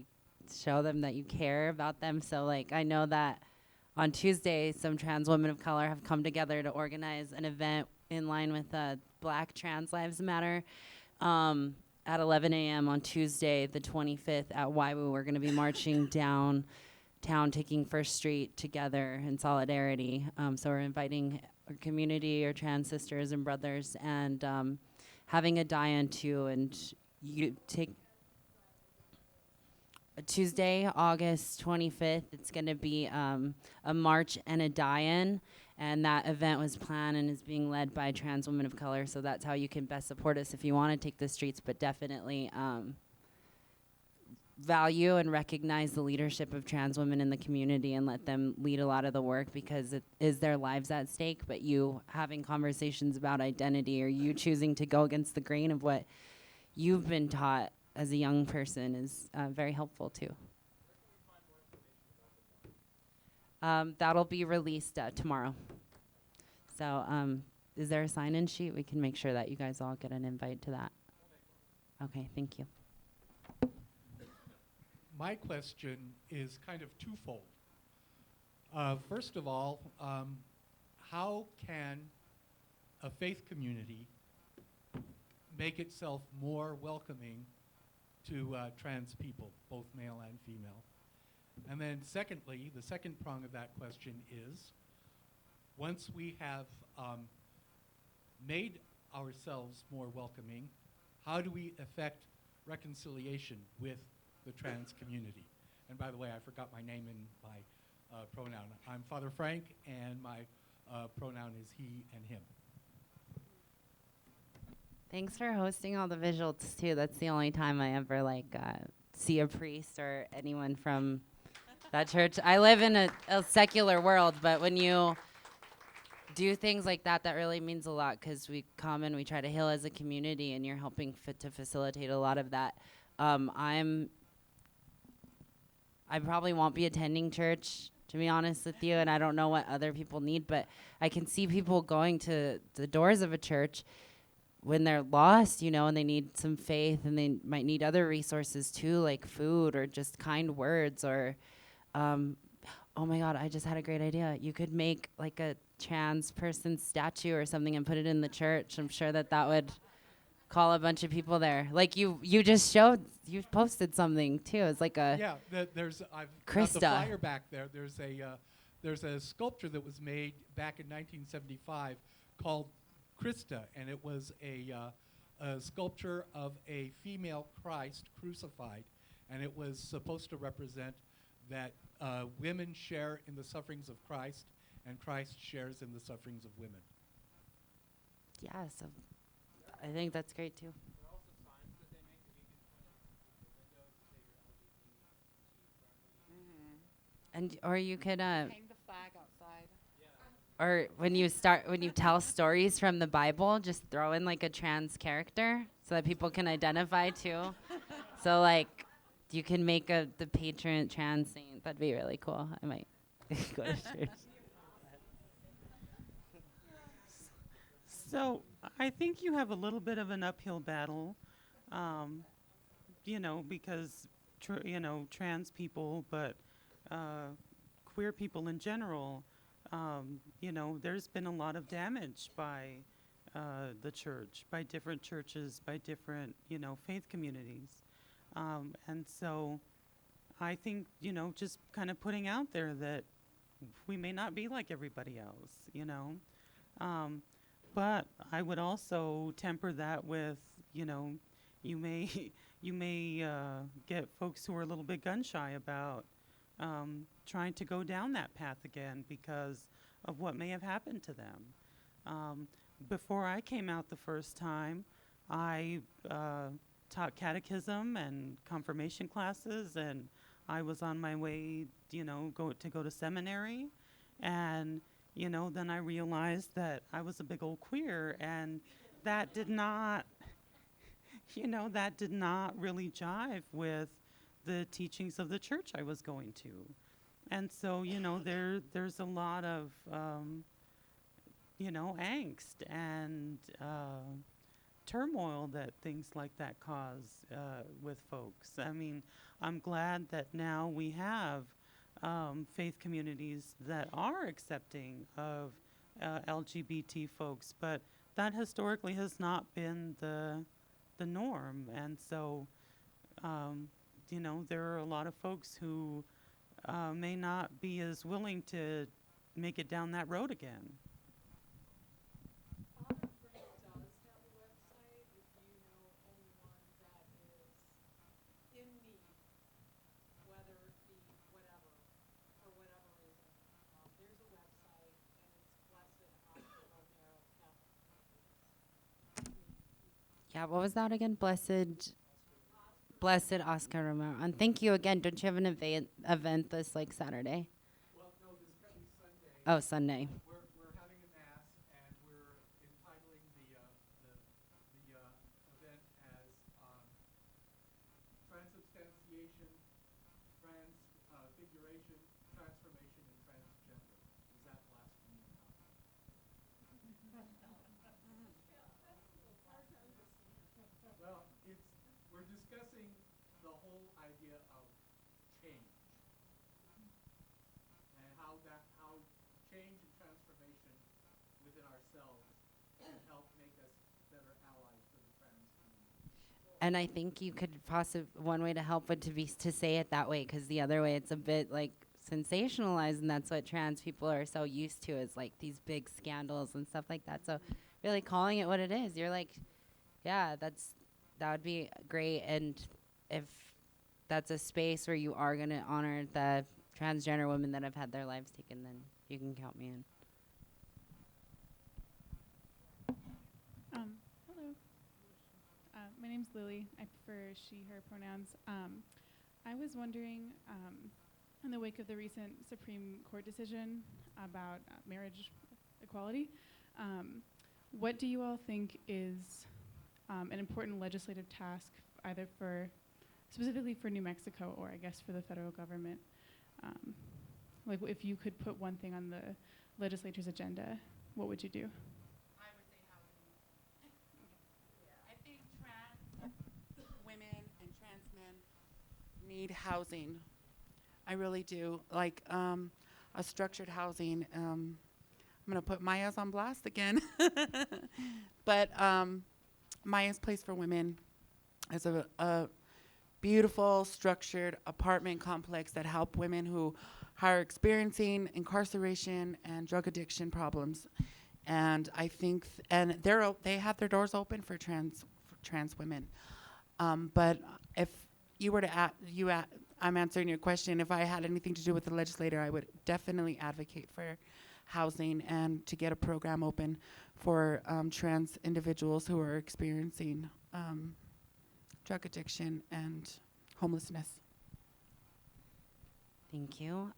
show them that you care about them. So like I know that on Tuesday some trans women of color have come together to organize an event in line with Black Trans Lives Matter at 11 a.m. on Tuesday the 25th at YWOO. We're going to be marching downtown, taking First Street together in solidarity. So we're inviting our community, our trans sisters and brothers, and having a die-in too. And you take Tuesday, August 25th, it's going to be a march and a die-in. And that event was planned and is being led by trans women of color. So that's how you can best support us if you want to take the streets, but definitely value and recognize the leadership of trans women in the community and let them lead a lot of the work, because it is their lives at stake. But you having conversations about identity or you choosing to go against the grain of what you've been taught as a young person is very helpful too. That'll be released tomorrow. So is there a sign-in sheet? We can make sure that you guys all get an invite to that. Okay, thank you. My question is kind of twofold. First of all, how can a faith community make itself more welcoming to trans people, both male and female? And then secondly, the second prong of that question is, once we have made ourselves more welcoming, how do we effect reconciliation with the trans community? And by the way, I forgot my name and my pronoun. I'm Father Frank, and my pronoun is he and him. Thanks for hosting all the visuals too. That's the only time I ever see a priest or anyone from that church. I live in a secular world, but when you do things like that, that really means a lot, because we come and we try to heal as a community, and you're helping to facilitate a lot of that. I probably won't be attending church, to be honest with you, and I don't know what other people need, but I can see people going to the doors of a church when they're lost, and they need some faith, and they might need other resources too, like food or just kind words or, oh my God, I just had a great idea. You could make like a trans person statue or something and put it in the church. I'm sure that would call a bunch of people there. Like you just showed, you posted something too. It's like a I've Krista. got the flyer back there. There's a sculpture that was made back in 1975 called Krista, and it was a sculpture of a female Christ crucified, and it was supposed to represent that women share in the sufferings of Christ, and Christ shares in the sufferings of women. Yeah, so I think that's great too. And or you could Hang the flag outside. or when you tell stories from the Bible, just throw in like a trans character so that people can identify too. So like you can make the patron trans saint. That'd be really cool. I might go to church. So I think you have a little bit of an uphill battle, because trans people, but queer people in general, there's been a lot of damage by the church, by different churches, by different, faith communities. And so I think, just kind of putting out there that we may not be like everybody else, But I would also temper that with, you you may get folks who are a little bit gun shy about trying to go down that path again because of what may have happened to them. Before I came out the first time, I taught catechism and confirmation classes, and I was on my way, go to seminary. And, then I realized that I was a big old queer, and that did not, that did not really jive with the teachings of the church I was going to. And so, there's a lot of, angst and turmoil that things like that cause with folks. I mean, I'm glad that now we have faith communities that are accepting of LGBT folks, but that historically has not been the norm. And so, there are a lot of folks who may not be as willing to make it down that road again. Yeah, what was that again? Blessed Oscar Romero. And thank you again. Don't you have an event this Saturday? Well, no, this coming Sunday. Oh, Sunday. We're having a mass, and we're entitling the event as transubstantiation, transfiguration, transformation, and transgender. Is that blasphemy or not? Well, we're discussing the whole idea of change and how change and transformation within ourselves can help make us better allies for the trans community. And I think you could one way to help would to say it that way, because the other way it's a bit sensationalized, and that's what trans people are so used to, is these big scandals and stuff like that. So really calling it what it is, you're yeah, that would be great. And if that's a space where you are going to honor the transgender women that have had their lives taken, then you can count me in. Hello. My name's Lily. I prefer she, her pronouns. I was wondering, in the wake of the recent Supreme Court decision about marriage equality, what do you all think is an important legislative task, either specifically for New Mexico, or I guess for the federal government? If you could put one thing on the legislature's agenda, what would you do? I would say housing. I think trans women and trans men need housing. I really do. A structured housing. I'm going to put Maya's on blast again. But Maya's Place for Women is a beautiful, structured apartment complex that help women who are experiencing incarceration and drug addiction problems. And I think, and they have their doors open for trans women. But if you were to I'm answering your question. If I had anything to do with the legislator, I would definitely advocate for housing and to get a program open for trans individuals who are experiencing drug addiction and homelessness. Thank you.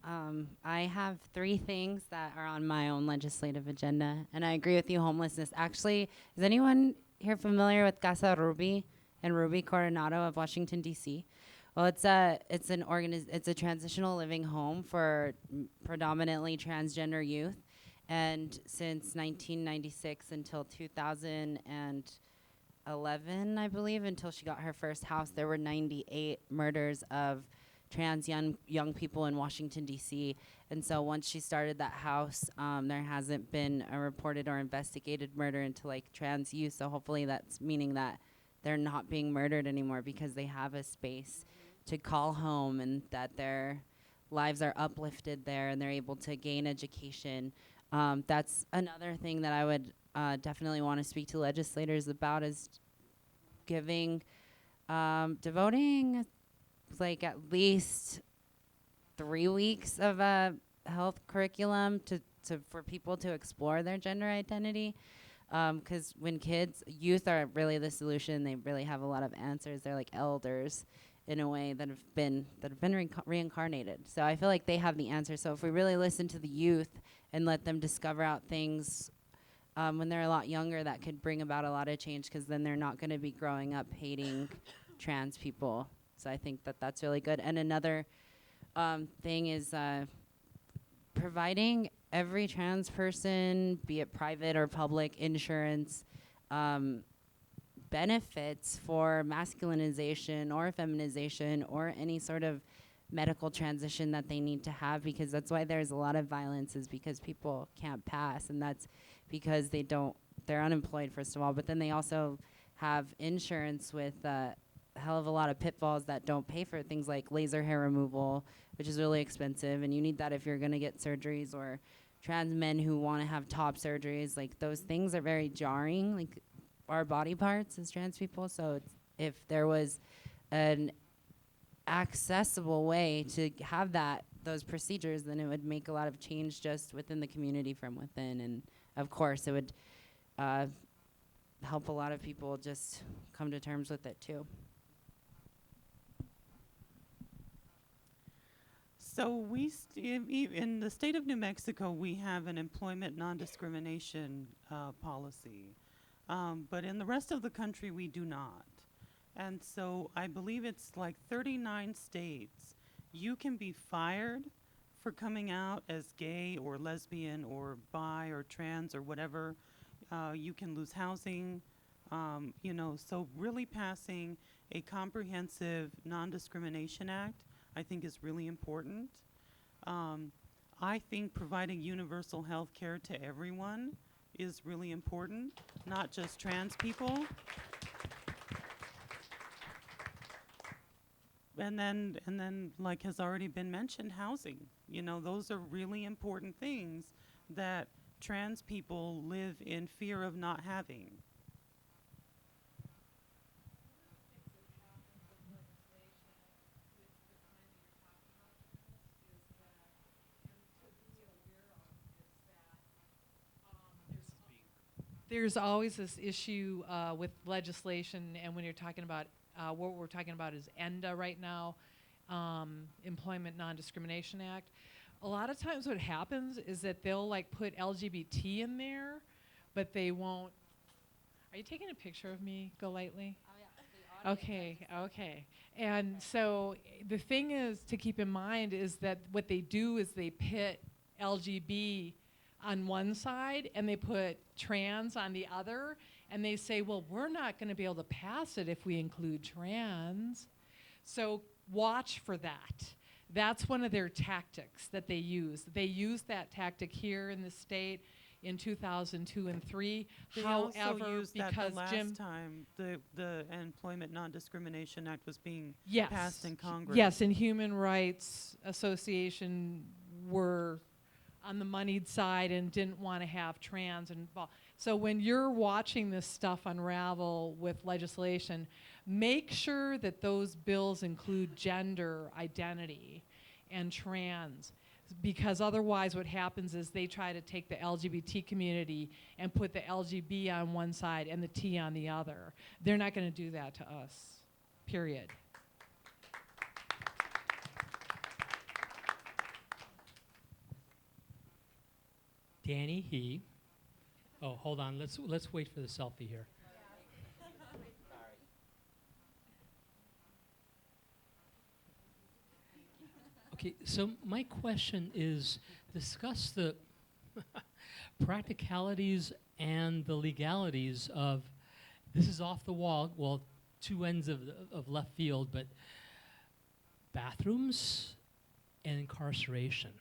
I have 3 things that are on my own legislative agenda, and I agree with you, homelessness. Actually, is anyone here familiar with Casa Ruby in Ruby, Coronado of Washington, D.C.? Well, it's a transitional living home for predominantly transgender youth, and since 1996 until 2011, I believe, until she got her first house, there were 98 murders of trans young people in Washington, D.C. And so once she started that house, there hasn't been a reported or investigated murder into trans youth. So hopefully that's meaning that they're not being murdered anymore because they have a space to call home, and that their lives are uplifted there and they're able to gain education. That's another thing that I would definitely want to speak to legislators about, is giving devoting like at least 3 weeks of a health curriculum for people to explore their gender identity. Because when youth are really the solution, they really have a lot of answers. They're like elders in a way that have been reincarnated. So I feel like they have the answer. So if we really listen to the youth and let them discover out things when they're a lot younger, that could bring about a lot of change, because then they're not going to be growing up hating trans people. So I think that that's really good. And another thing is providing every trans person, be it private or public, insurance benefits for masculinization or feminization or any sort of medical transition that they need to have, because that's why there's a lot of violence, is because people can't pass, and that's because they're unemployed, first of all, but then they also have insurance with a hell of a lot of pitfalls that don't pay for things like laser hair removal, which is really expensive, and you need that if you're going to get surgeries, or trans men who want to have top surgeries. Like, those things are very jarring, like our body parts as trans people. So if there was an accessible way to have those procedures, then it would make a lot of change just within the community from within. And of course it would help a lot of people just come to terms with it too. So in the state of New Mexico, we have an employment non-discrimination policy, but in the rest of the country, we do not. And so I believe it's like 39 states. You can be fired for coming out as gay or lesbian or bi or trans or whatever. You can lose housing, so really passing a comprehensive non-discrimination act, I think, is really important. I think providing universal health care to everyone is really important, not just trans people. And then, like has already been mentioned, housing. Those are really important things that trans people live in fear of not having. There's always this issue with legislation, and when you're talking about what we're talking about is ENDA right now, Employment Non-Discrimination Act. A lot of times what happens is that they'll like put LGBT in there, but they won't. Are you taking a picture of me, Golightly? Oh, yeah. Okay. And so the thing is to keep in mind is that what they do is they pit LGB on one side and they put trans on the other, and they say, well, we're not going to be able to pass it if we include trans. So watch for that. That's one of their tactics that they use. They used that tactic here in the state in 2002 and 3. They However, also used that because the last Jim time the Employment Non-Discrimination Act was being yes, passed in Congress. Yes, and Human Rights Association were on the moneyed side and didn't want to have trans involved. So when you're watching this stuff unravel with legislation, make sure that those bills include gender identity and trans, because otherwise what happens is they try to take the LGBT community and put the LGB on one side and the T on the other. They're not going to do that to us, period. Danny He. Oh, hold on. Let's wait for the selfie here. Okay, so my question is, discuss the practicalities and the legalities of, this is off the wall, well, two ends of left field, but bathrooms and incarceration.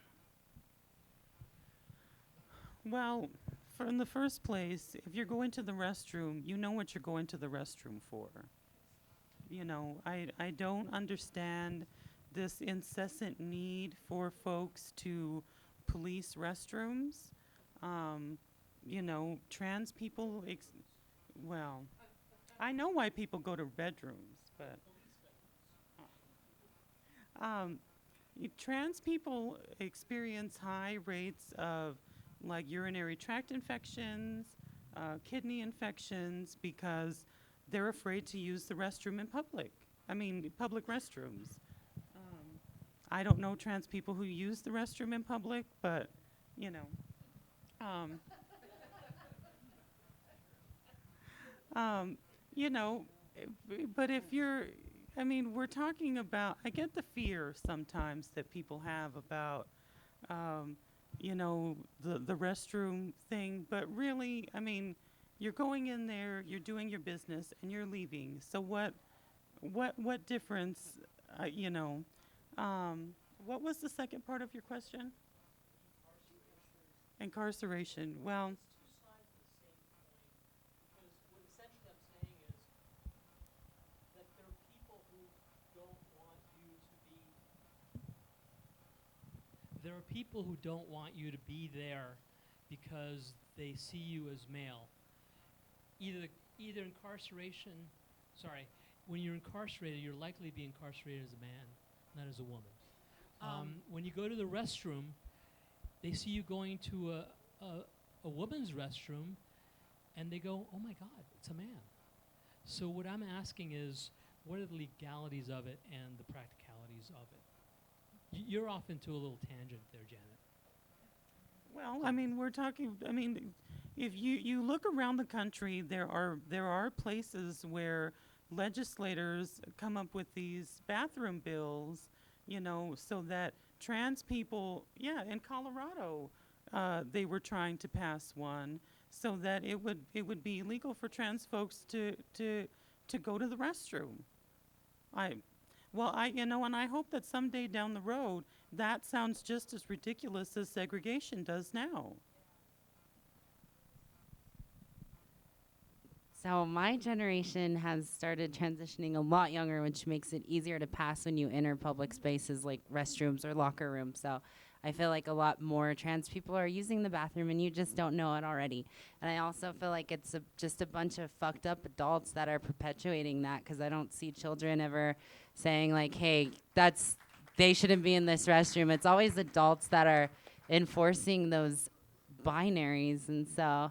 Well, in the first place, if you're going to the restroom, you know what you're going to the restroom for. I don't understand this incessant need for folks to police restrooms. Trans people, well, I know why people go to bedrooms. but trans people experience high rates of like urinary tract infections, kidney infections, because they're afraid to use the restroom in public. I mean, public restrooms. I don't know trans people who use the restroom in public, but, you know. You know, but if you're, I mean, we're talking about, I get the fear sometimes that people have about, you know, the restroom thing, but really, I mean, you're going in there, you're doing your business, and you're leaving. So what difference, you know, what was the second part of your question? Incarceration. Well, there are people who don't want you to be there because they see you as male. Either incarceration, when you're incarcerated, you're likely to be incarcerated as a man, not as a woman. When you go to the restroom, they see you going to a woman's restroom, and they go, "Oh my God, it's a man." So what I'm asking is, what are the legalities of it and the practicalities of it? You're off into a little tangent there, Janet. well, I mean, we're talking, I mean, if you look around the country, there are places where legislators come up with these bathroom bills, you know, so that trans people, yeah, in Colorado, they were trying to pass one so that it would be illegal for trans folks to go to the restroom. You know, and I hope that someday down the road, that sounds just as ridiculous as segregation does now. So my generation has started transitioning a lot younger, which makes it easier to pass when you enter public spaces like restrooms or locker rooms. So I feel like a lot more trans people are using the bathroom and you just don't know it already. And I also feel like it's just a bunch of fucked up adults that are perpetuating that, because I don't see children ever saying like, hey, they shouldn't be in this restroom. It's always adults that are enforcing those binaries. And so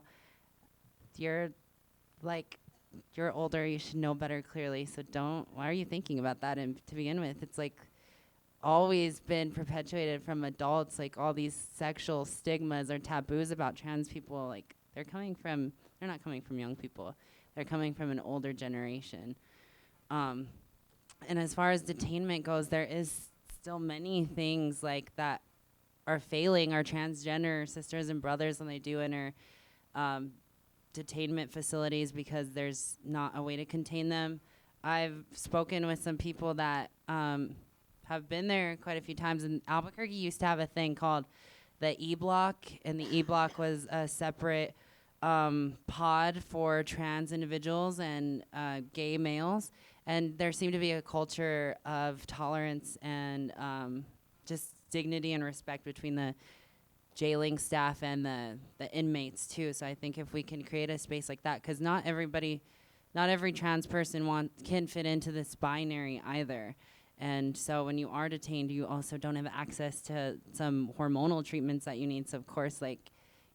you're older, you should know better clearly. So why are you thinking about that? And to begin with, it's like always been perpetuated from adults, like all these sexual stigmas or taboos about trans people, like they're not coming from young people. They're coming from an older generation. And as far as detainment goes, there is still many things like that are failing our transgender sisters and brothers when they do enter detainment facilities, because there's not a way to contain them. I've spoken with some people that have been there quite a few times, and Albuquerque used to have a thing called the E-Block, and the E-Block was a separate pod for trans individuals and gay males, and there seemed to be a culture of tolerance and just dignity and respect between the jailing staff and the inmates too. So I think if we can create a space like that, because not every trans person can fit into this binary either. And so when you are detained, you also don't have access to some hormonal treatments that you need. So of course, like,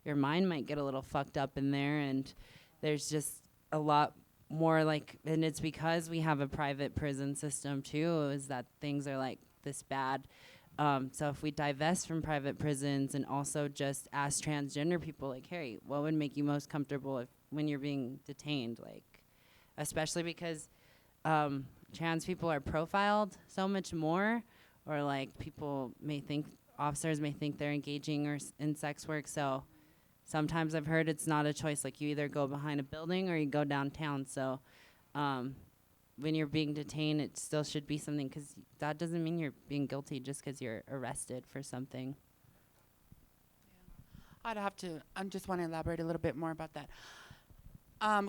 your mind might get a little fucked up in there, and there's just a lot more like, and it's because we have a private prison system too, is that things are like this bad. So if we divest from private prisons and also just ask transgender people, like, hey, what would make you most comfortable when you're being detained? Like, especially because trans people are profiled so much more, or like officers may think they're engaging in sex work. So sometimes I've heard it's not a choice. Like, you either go behind a building or you go downtown. So when you're being detained, it still should be something, because that doesn't mean you're being guilty just because you're arrested for something. I just want to elaborate a little bit more about that.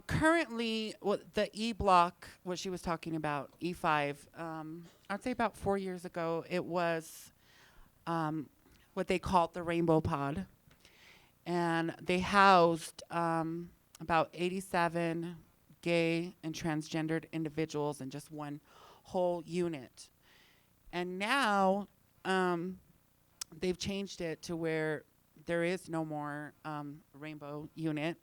Currently, the E-Block, what she was talking about, E5, I'd say about 4 years ago, it was what they called the Rainbow Pod. And they housed about 87 gay and transgendered individuals in just one whole unit. And now they've changed it to where there is no more rainbow unit.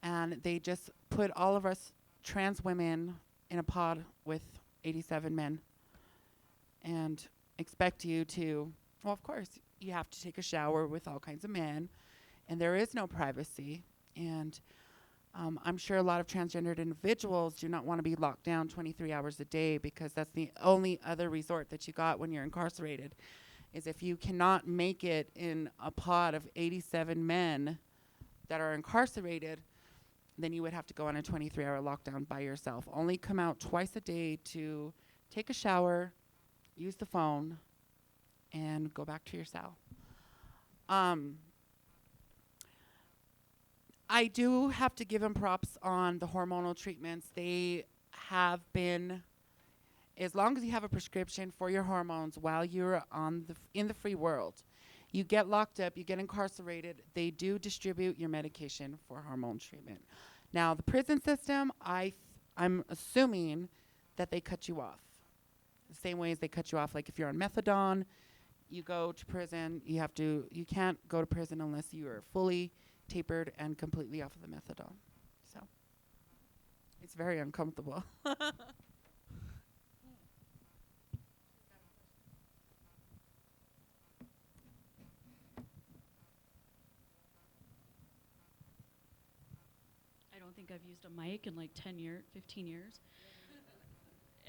And they just put all of us trans women in a pod with 87 men and expect you to, well, of course, you have to take a shower with all kinds of men, and there is no privacy. And I'm sure a lot of transgendered individuals do not want to be locked down 23 hours a day, because that's the only other resort that you got when you're incarcerated, is if you cannot make it in a pod of 87 men that are incarcerated, then you would have to go on a 23-hour lockdown by yourself. Only come out twice a day to take a shower, use the phone, and go back to your cell. I do have to give them props on the hormonal treatments. They have been, as long as you have a prescription for your hormones while you're on in the free world, you get locked up, you get incarcerated, they do distribute your medication for hormone treatment. Now, the prison system, I'm assuming that they cut you off. The same way as they cut you off, like if you're on methadone, you go to prison, you can't go to prison unless you are fully tapered and completely off of the methadone. So, it's very uncomfortable. I don't think I've used a mic in like 15 years.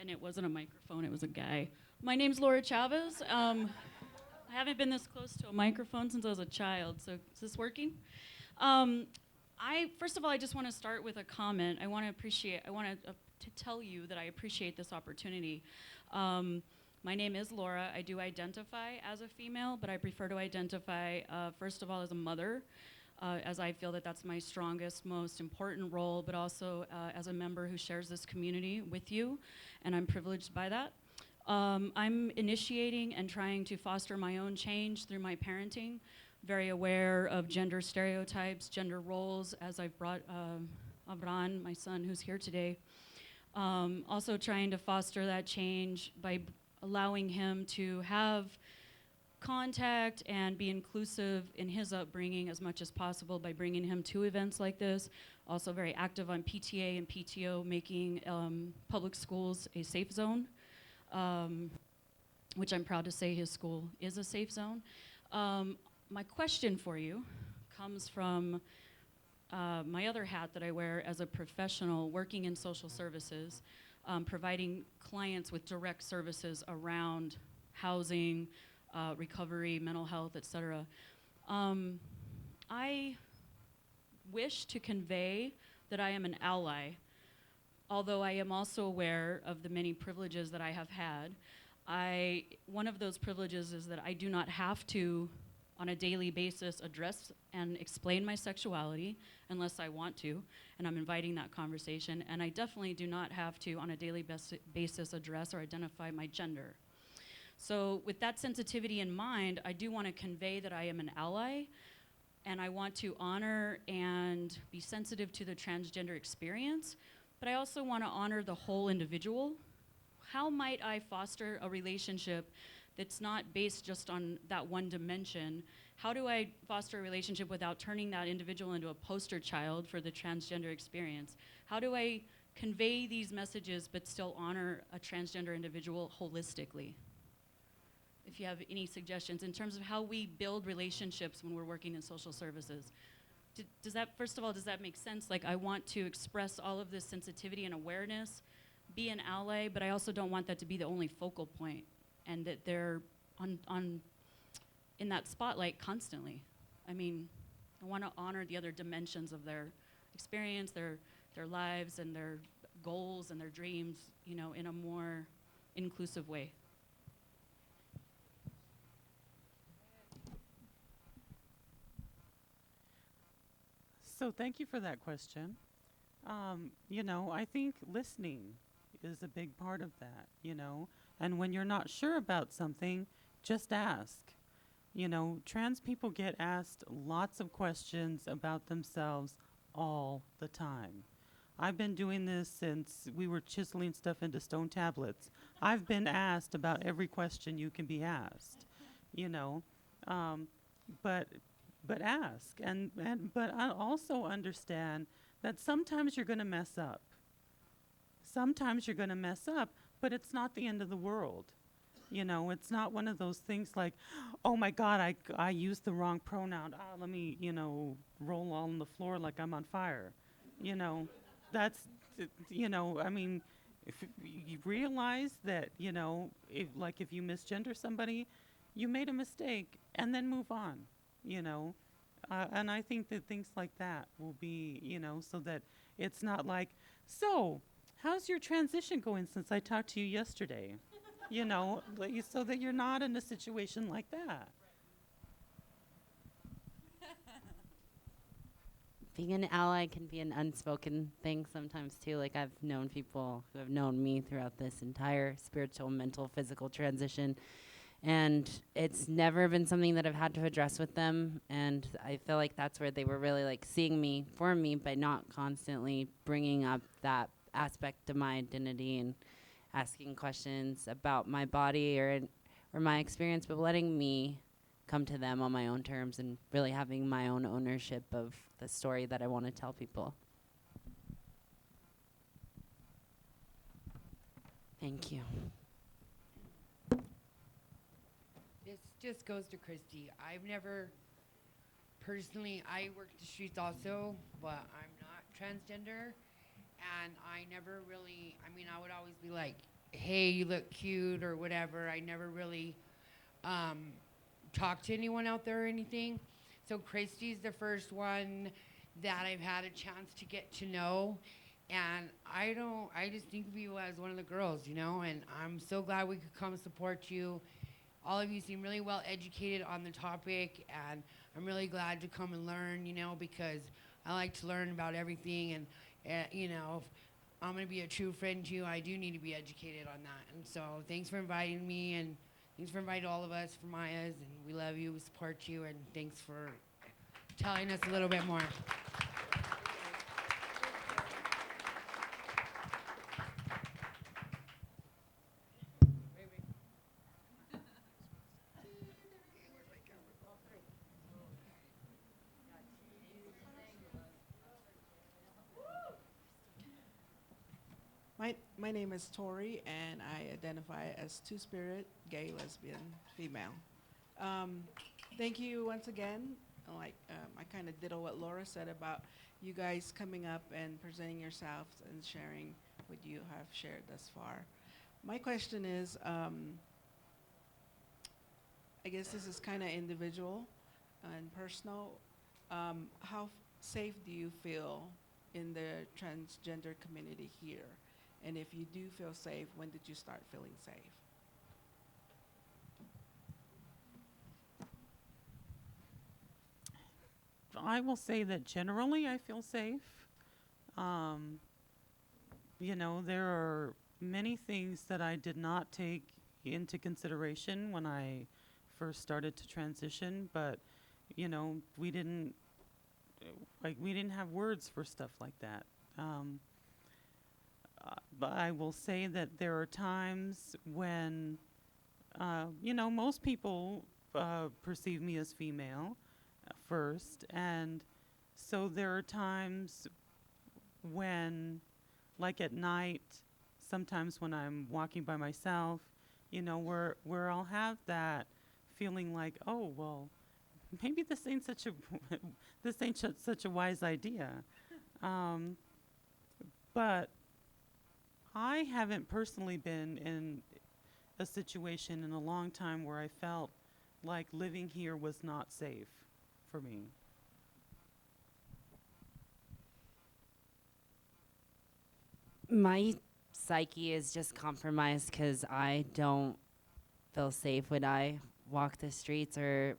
And it wasn't a microphone, it was a guy. My name's Laura Chavez. I haven't been this close to a microphone since I was a child, so is this working? First of all, I just want to start with a comment. I want to tell you that I appreciate this opportunity. My name is Laura. I do identify as a female, but I prefer to identify, first of all, as a mother, as I feel that that's my strongest, most important role, but also as a member who shares this community with you, and I'm privileged by that. I'm initiating and trying to foster my own change through my parenting, very aware of gender stereotypes, gender roles, as I've brought Avran, my son, who's here today. Also trying to foster that change by allowing him to have contact and be inclusive in his upbringing as much as possible by bringing him to events like this. Also very active on PTA and PTO, making public schools a safe zone, which I'm proud to say his school is a safe zone. My question for you comes from my other hat that I wear as a professional working in social services, providing clients with direct services around housing, recovery, mental health, etc. I wish to convey that I am an ally, although I am also aware of the many privileges that I have had. One of those privileges is that I do not have to, on a daily basis, address and explain my sexuality unless I want to, and I'm inviting that conversation. And I definitely do not have to, on a daily basis, address or identify my gender. So with that sensitivity in mind, I do want to convey that I am an ally, and I want to honor and be sensitive to the transgender experience, but I also want to honor the whole individual. How might I foster a relationship that's not based just on that one dimension? How do I foster a relationship without turning that individual into a poster child for the transgender experience? How do I convey these messages but still honor a transgender individual holistically? If you have any suggestions in terms of how we build relationships when we're working in social services. Does that, first of all, does that make sense? Like, I want to express all of this sensitivity and awareness, be an ally, but I also don't want that to be the only focal point, and that they're in that spotlight constantly. I mean, I want to honor the other dimensions of their experience, their lives, and their goals and their dreams, you know, in a more inclusive way. So thank you for that question. You know, I think listening is a big part of that, you know. And when you're not sure about something, just ask. You know, trans people get asked lots of questions about themselves all the time. I've been doing this since we were chiseling stuff into stone tablets. I've been asked about every question you can be asked, you know. But ask, but I also understand that sometimes you're going to mess up. Sometimes you're going to mess up, but it's not the end of the world. You know, it's not one of those things like, oh my God, I used the wrong pronoun. Let me, roll on the floor like I'm on fire. You know, that's, I mean, if you realize that, if you misgender somebody, you made a mistake, and then move on, and I think that things like that will be, so that it's not like, so how's your transition going since I talked to you yesterday? So that you're not in a situation like that. Being an ally can be an unspoken thing sometimes too. Like, I've known people who have known me throughout this entire spiritual, mental, physical transition, and it's never been something that I've had to address with them. And I feel like that's where they were really like seeing me for me, but not constantly bringing up that aspect of my identity and asking questions about my body or my experience, but letting me come to them on my own terms and really having my own ownership of the story that I want to tell people. Thank you. This just goes to Kristy. I've never personally, I work the streets also, but I'm not transgender. And I never really, I would always be like, hey, you look cute or whatever. I never really talked to anyone out there or anything. So Kristy's the first one that I've had a chance to get to know. And I just think of you as one of the girls, and I'm so glad we could come support you. All of you seem really well educated on the topic, and I'm really glad to come and learn, because I like to learn about everything. And if I'm going to be a true friend to you, I do need to be educated on that. And so thanks for inviting me, and thanks for inviting all of us for Maya's, and we love you, we support you, and thanks for telling us a little bit more. My name is Tori, and I identify as two-spirit, gay, lesbian, female. Thank you once again. I kind of ditto what Laura said about you guys coming up and presenting yourselves and sharing what you have shared thus far. My question is, I guess this is kind of individual and personal. How safe do you feel in the transgender community here? And if you do feel safe, when did you start feeling safe? I will say that generally I feel safe. There are many things that I did not take into consideration when I first started to transition, but we didn't have words for stuff like that. But I will say that there are times when, most people perceive me as female first. And so there are times when, like at night, sometimes when I'm walking by myself, where I'll have that feeling like, oh, well, maybe this ain't such a wise idea. But I haven't personally been in a situation in a long time where I felt like living here was not safe for me. My psyche is just compromised because I don't feel safe when I walk the streets or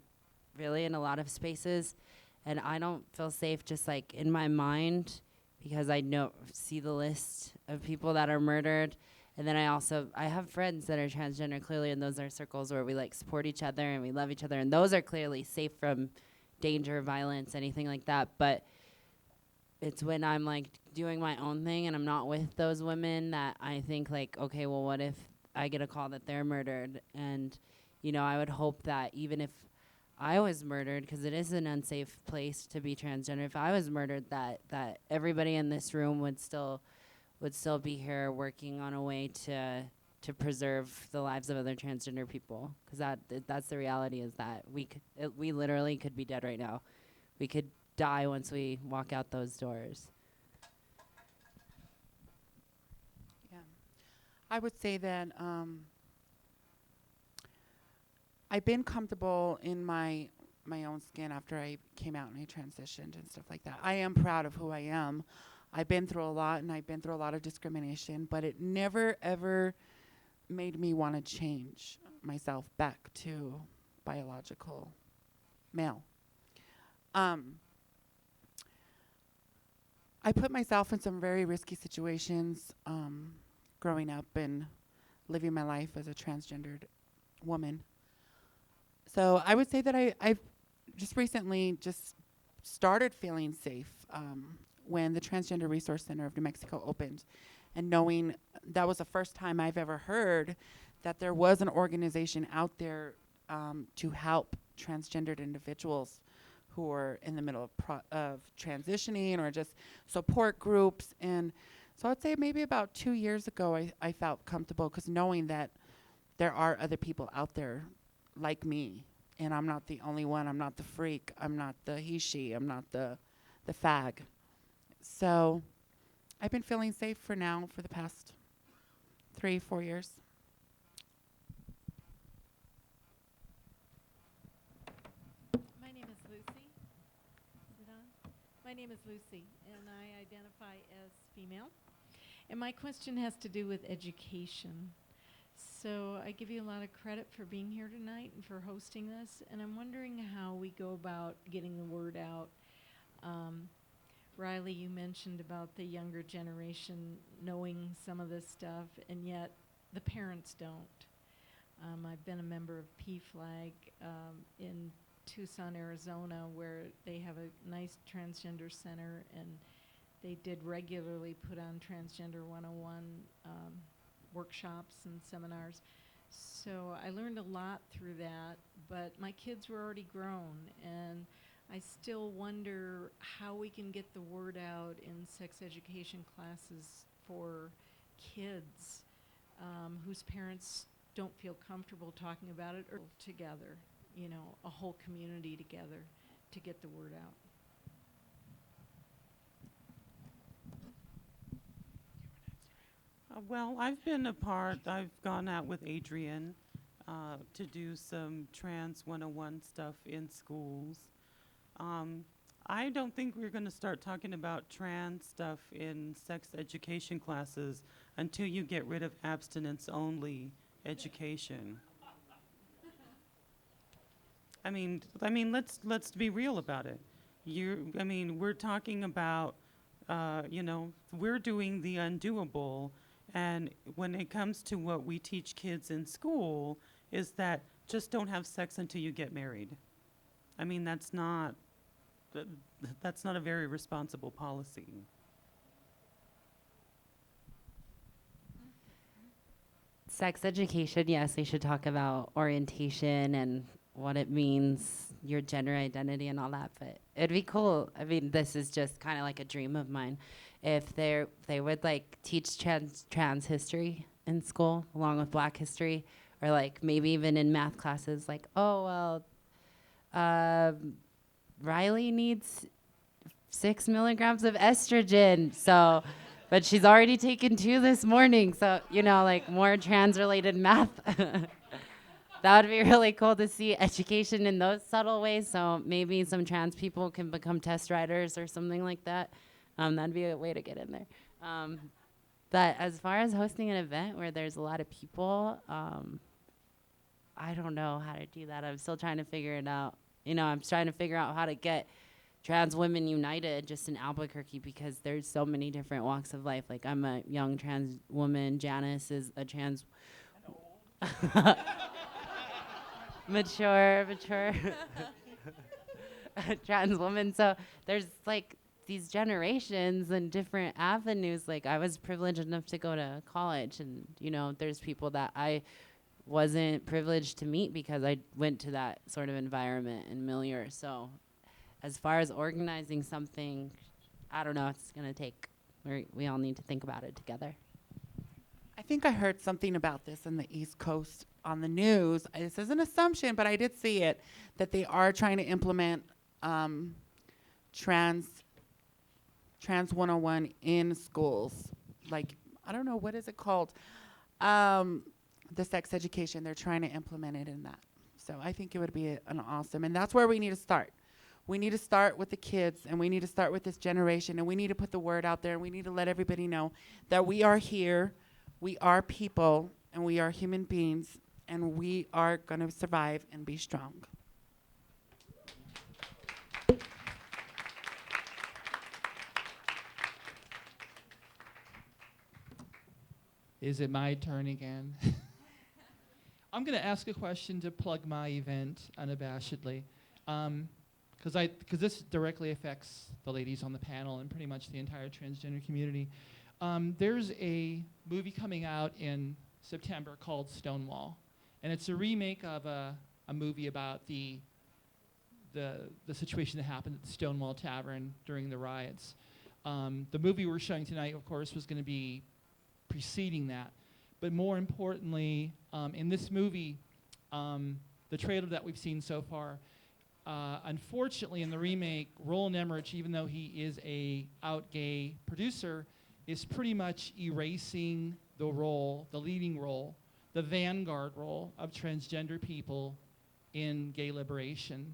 really in a lot of spaces. And I don't feel safe just like in my mind because I see the list of people that are murdered. And then I have friends that are transgender clearly, and those are circles where we like support each other and we love each other. And those are clearly safe from danger, violence, anything like that. But it's when I'm like doing my own thing and I'm not with those women that I think like, okay, well, what if I get a call that they're murdered? And, you know, I would hope that even if I was murdered, because it is an unsafe place to be transgender, if I was murdered, that everybody in this room would still be here working on a way to preserve the lives of other transgender people, because that's the reality, is that we literally could be dead right now. We could die once we walk out those doors. Yeah. I would say that I've been comfortable in my own skin after I came out and I transitioned and stuff like that. I am proud of who I am. I've been through a lot, and I've been through a lot of discrimination, but it never, ever made me want to change myself back to biological male. I put myself in some very risky situations growing up and living my life as a transgendered woman. So I would say that I've just recently just started feeling safe when the Transgender Resource Center of New Mexico opened, and knowing that was the first time I've ever heard that there was an organization out there to help transgendered individuals who are in the middle of transitioning, or just support groups. And so I'd say maybe about 2 years ago I felt comfortable, because knowing that there are other people out there like me, and I'm not the only one. I'm not the freak. I'm not the he, she. I'm not the fag. So I've been feeling safe for the past 3-4 years. My name is Lucy. Is it on? My name is Lucy, and I identify as female. And my question has to do with education. So I give you a lot of credit for being here tonight and for hosting this, and I'm wondering how we go about getting the word out. Riley, you mentioned about the younger generation knowing some of this stuff, and yet the parents don't. I've been a member of PFLAG in Tucson, Arizona, where they have a nice transgender center, and they did regularly put on Transgender 101 workshops and seminars. So I learned a lot through that, but my kids were already grown, and I still wonder how we can get the word out in sex education classes for kids whose parents don't feel comfortable talking about it, or together, you know, a whole community together to get the word out. Well, I've gone out with Adrian to do some Trans 101 stuff in schools. I don't think we're going to start talking about trans stuff in sex education classes until you get rid of abstinence-only education. I mean, let's be real about it. We're talking about, we're doing the undoable. And when it comes to what we teach kids in school, is that just don't have sex until you get married. I mean, that's not a very responsible policy. Sex education, yes, they should talk about orientation and what it means, your gender identity and all that, but it'd be cool. I mean, this is just kind of like a dream of mine. If they would like teach trans history in school along with Black history, or like maybe even in math classes, like, oh, well, Riley needs 6 milligrams of estrogen, so, but she's already taken 2 this morning, so, you know, like more trans-related math. That would be really cool to see education in those subtle ways, so maybe some trans people can become test riders or something like that. That'd be a way to get in there. But as far as hosting an event where there's a lot of people, I don't know how to do that. I'm still trying to figure it out. You know, I'm trying to figure out how to get trans women united just in Albuquerque, because there's so many different walks of life. Like, I'm a young trans woman. Janice is a trans... mature trans woman. So there's like these generations and different avenues. Like, I was privileged enough to go to college, and, you know, there's people that I wasn't privileged to meet because I went to that sort of environment and milieu. So as far as organizing something, I don't know, it's going to take, we all need to think about it together. I think I heard something about this in the East Coast on the news. This is an assumption, but I did see it, that they are trying to implement trans 101 in schools. Like, I don't know, what is it called? The sex education, they're trying to implement it in that. So I think it would be an awesome, and that's where we need to start. We need to start with the kids, and we need to start with this generation, and we need to put the word out there, and we need to let everybody know that we are here, we are people, and we are human beings, and we are going to survive and be strong. Is it my turn again? I'm going to ask a question to plug my event unabashedly, because this directly affects the ladies on the panel and pretty much the entire transgender community. There's a movie coming out in September called Stonewall, and it's a remake of a movie about the situation that happened at the Stonewall Tavern during the riots. The movie we're showing tonight, of course, was going to be preceding that. But more importantly, in this movie, the trailer that we've seen so far, unfortunately in the remake, Roland Emmerich, even though he is a out gay producer, is pretty much erasing the role, the leading role, the vanguard role of transgender people in gay liberation,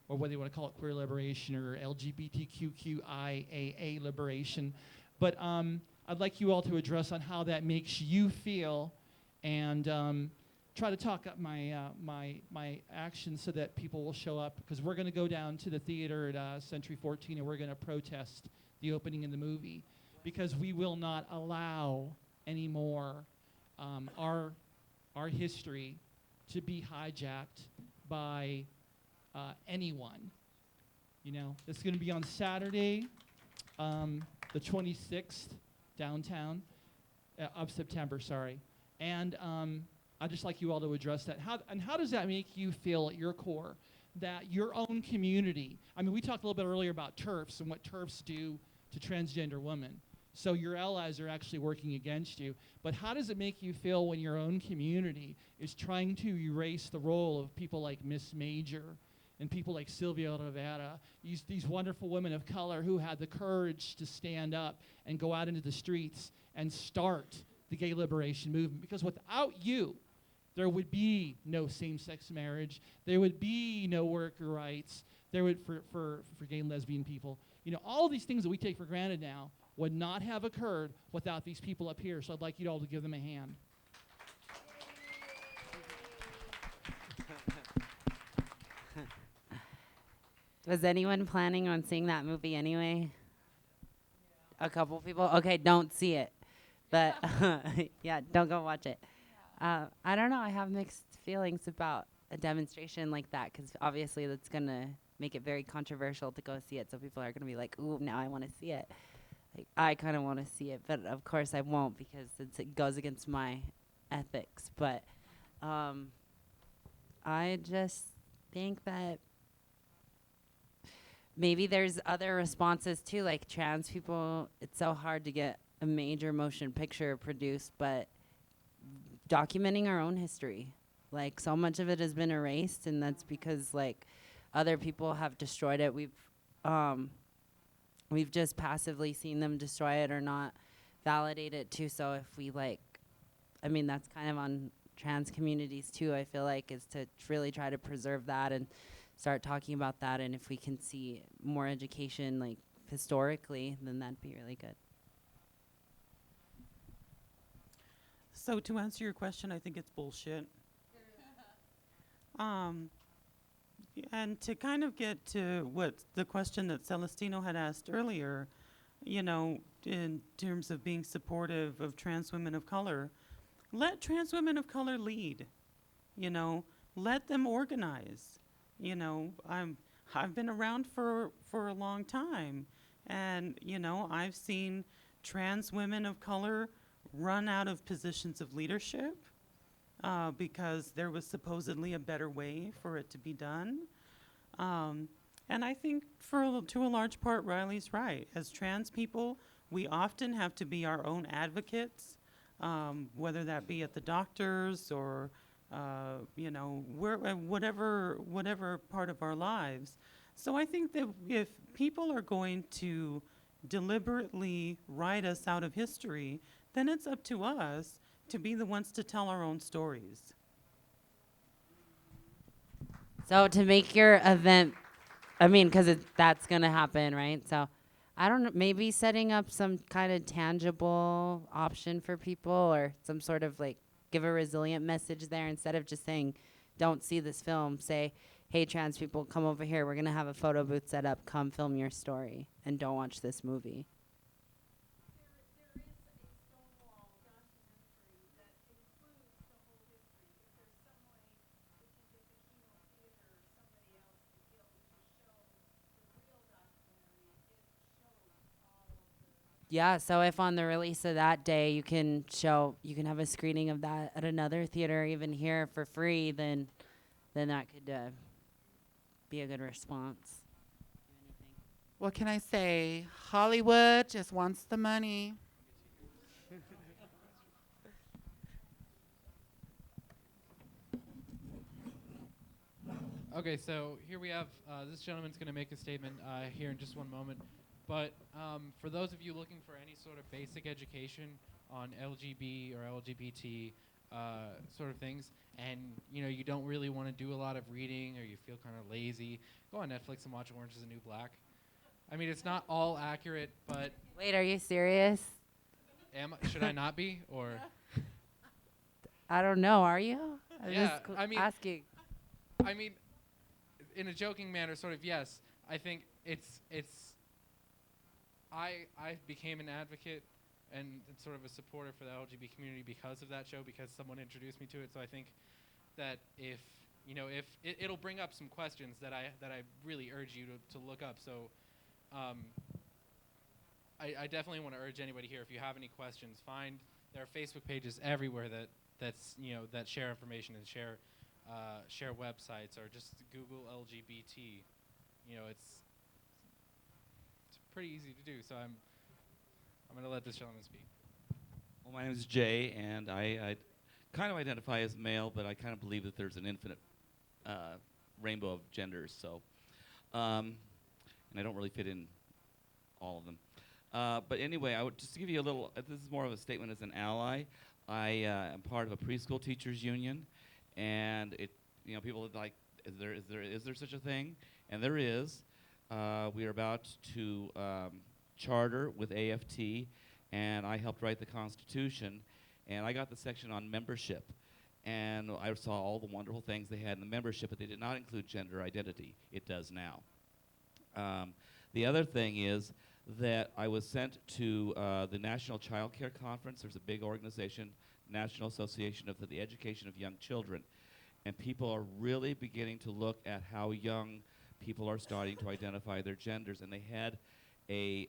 or whether you want to call it queer liberation or LGBTQIAA liberation. But I'd like you all to address on how that makes you feel, and try to talk up my actions so that people will show up, because we're going to go down to the theater at Century 14 and we're going to protest the opening of the movie, because we will not allow anymore our history to be hijacked by anyone. You know, it's going to be on Saturday, the 26th, downtown of September, sorry. And I'd just like you all to address that. How does that make you feel at your core, that your own community, I mean, we talked a little bit earlier about TERFs and what TERFs do to transgender women. So your allies are actually working against you. But how does it make you feel when your own community is trying to erase the role of people like Miss Major and people like Sylvia Rivera, these wonderful women of color who had the courage to stand up and go out into the streets and start the gay liberation movement? Because without you, there would be no same-sex marriage, there would be no worker rights, there would, for gay and lesbian people. You know, all of these things that we take for granted now would not have occurred without these people up here. So I'd like you all to give them a hand. Was anyone planning on seeing that movie anyway? A couple people? Okay, don't see it. But yeah, don't go watch it. I don't know. I have mixed feelings about a demonstration like that, because obviously that's going to make it very controversial to go see it. So people are going to be like, ooh, now I want to see it. Like, I kind of want to see it, but of course I won't, because it goes against my ethics. But I just think that maybe there's other responses too, like trans people. It's so hard to get a major motion picture produced, but documenting our own history, like so much of it has been erased, and that's because like other people have destroyed it. We've just passively seen them destroy it or not validate it too. So if we I mean, that's kind of on trans communities too, I feel like, is to really try to preserve that and start talking about that. And if we can see more education, like historically, then that'd be really good. So to answer your question, I think it's bullshit. And to kind of get to what the question that Celestino had asked earlier, you know, in terms of being supportive of trans women of color, let trans women of color lead, you know, let them organize. You know, I've been around for a long time, And, you know, I've seen trans women of color run out of positions of leadership because there was supposedly a better way for it to be done. And I think to a large part, Riley's right. As trans people, we often have to be our own advocates, whether that be at the doctors or, you know, whatever part of our lives. So I think that if people are going to deliberately write us out of history, then it's up to us to be the ones to tell our own stories. So to make your event, I mean, because that's going to happen, right? So I don't know, maybe setting up some kind of tangible option for people or some sort of like give a resilient message there instead of just saying, don't see this film. Say, hey, trans people, come over here. We're going to have a photo booth set up. Come film your story and don't watch this movie. Yeah, so if on the release of that day you can have a screening of that at another theater, even here for free, then that could be a good response. What can I say? Hollywood just wants the money. Okay, so here we have, this gentleman's going to make a statement here in just one moment. But for those of you looking for any sort of basic education on LGB or LGBT sort of things, and you don't really want to do a lot of reading or you feel kind of lazy, go on Netflix and watch Orange is the New Black. I mean, it's not all accurate, but... Wait, are you serious? Should I not be, or... I don't know, are you? Yeah, I mean... asking. I mean, in a joking manner, sort of, yes. I think it's I became an advocate and sort of a supporter for the LGBT community because of that show, because someone introduced me to it. So I think that if it'll bring up some questions that I really urge you to look up. So I definitely want to urge anybody here, if you have any questions, there are Facebook pages everywhere that share information and share websites, or just Google LGBT. It's pretty easy to do. So I'm going to let this gentleman speak. Well, my name is Jay, and I kind of identify as male, but I kind of believe that there's an infinite rainbow of genders. So, and I don't really fit in all of them. But anyway, I would just give you a little. This is more of a statement as an ally. I am part of a preschool teachers union, and people are like, is there such a thing? And there is. We are about to charter with AFT, and I helped write the Constitution, and I got the section on membership, and I saw all the wonderful things they had in the membership, but they did not include gender identity. It does now. The other thing is that I was sent to the National Child Care Conference. There's a big organization, National Association of the Education of Young Children, and people are really beginning to look at how young people are starting to identify their genders, and they had a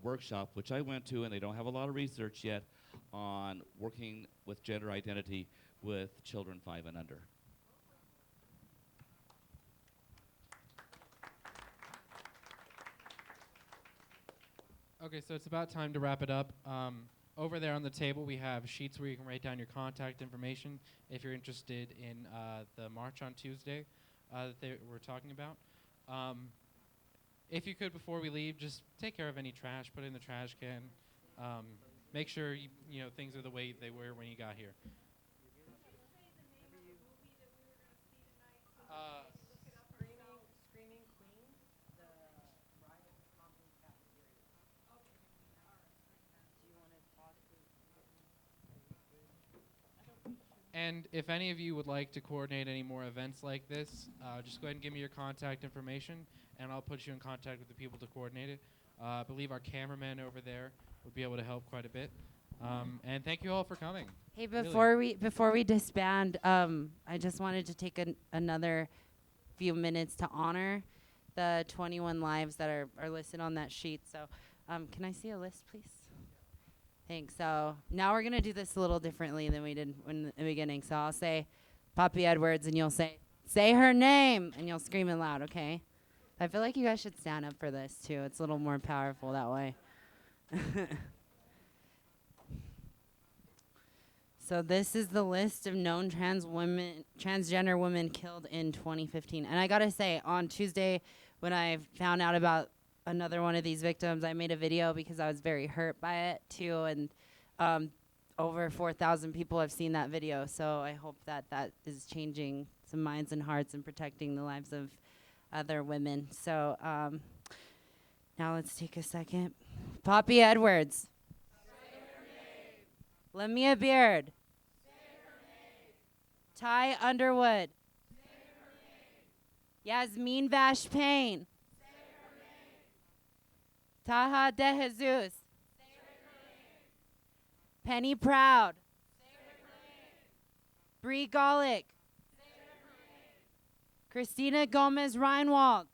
workshop, which I went to, and they don't have a lot of research yet on working with gender identity with children 5 and under. Okay, so it's about time to wrap it up. Over there on the table, we have sheets where you can write down your contact information if you're interested in the march on Tuesday that we're talking about. If you could, before we leave, just take care of any trash, put it in the trash can. Make sure things are the way they were when you got here. And if any of you would like to coordinate any more events like this, just go ahead and give me your contact information, and I'll put you in contact with the people to coordinate it. I believe our cameraman over there would be able to help quite a bit. And thank you all for coming. Hey, Really. before we disband, I just wanted to take another few minutes to honor the 21 lives that are listed on that sheet. So can I see a list, please? Thanks. So now we're going to do this a little differently than we did in the beginning. So I'll say Poppy Edwards, and you'll say her name, and you'll scream it loud, okay? I feel like you guys should stand up for this, too. It's a little more powerful that way. So this is the list of known transgender women killed in 2015. And I got to say, on Tuesday, when I found out about another one of these victims, I made a video because I was very hurt by it, too. And over 4,000 people have seen that video. So I hope that that is changing some minds and hearts and protecting the lives of other women. So now let's take a second. Poppy Edwards. Lamia Beard. Ty Underwood. Yasmin Vash Payne. Taha De Jesus. Penny Proud. Bree Golick. Christina Gomez Reinwald.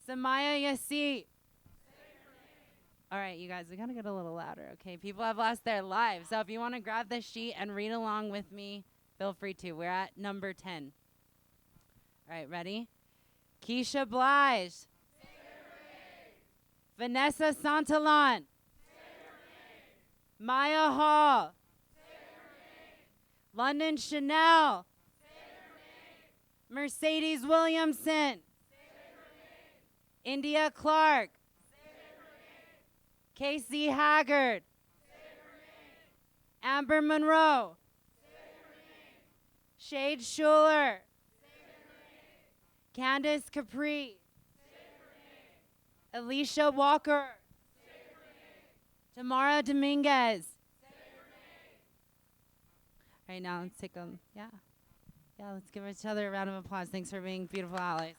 Samaya Yassi. All right, you guys, we gotta get a little louder, okay? People have lost their lives. So if you want to grab the sheet and read along with me, feel free to. We're at number 10. All right, ready? Keisha Blige. Vanessa Santalon. Maya Hall. London Chanel. Mercedes Williamson. India Clark. Casey Haggard. Amber Monroe. Shade Schuler. Candace Capri. Alicia Walker. Tamara Dominguez. All right, now let's take them. Yeah, let's give each other a round of applause. Thanks for being beautiful allies.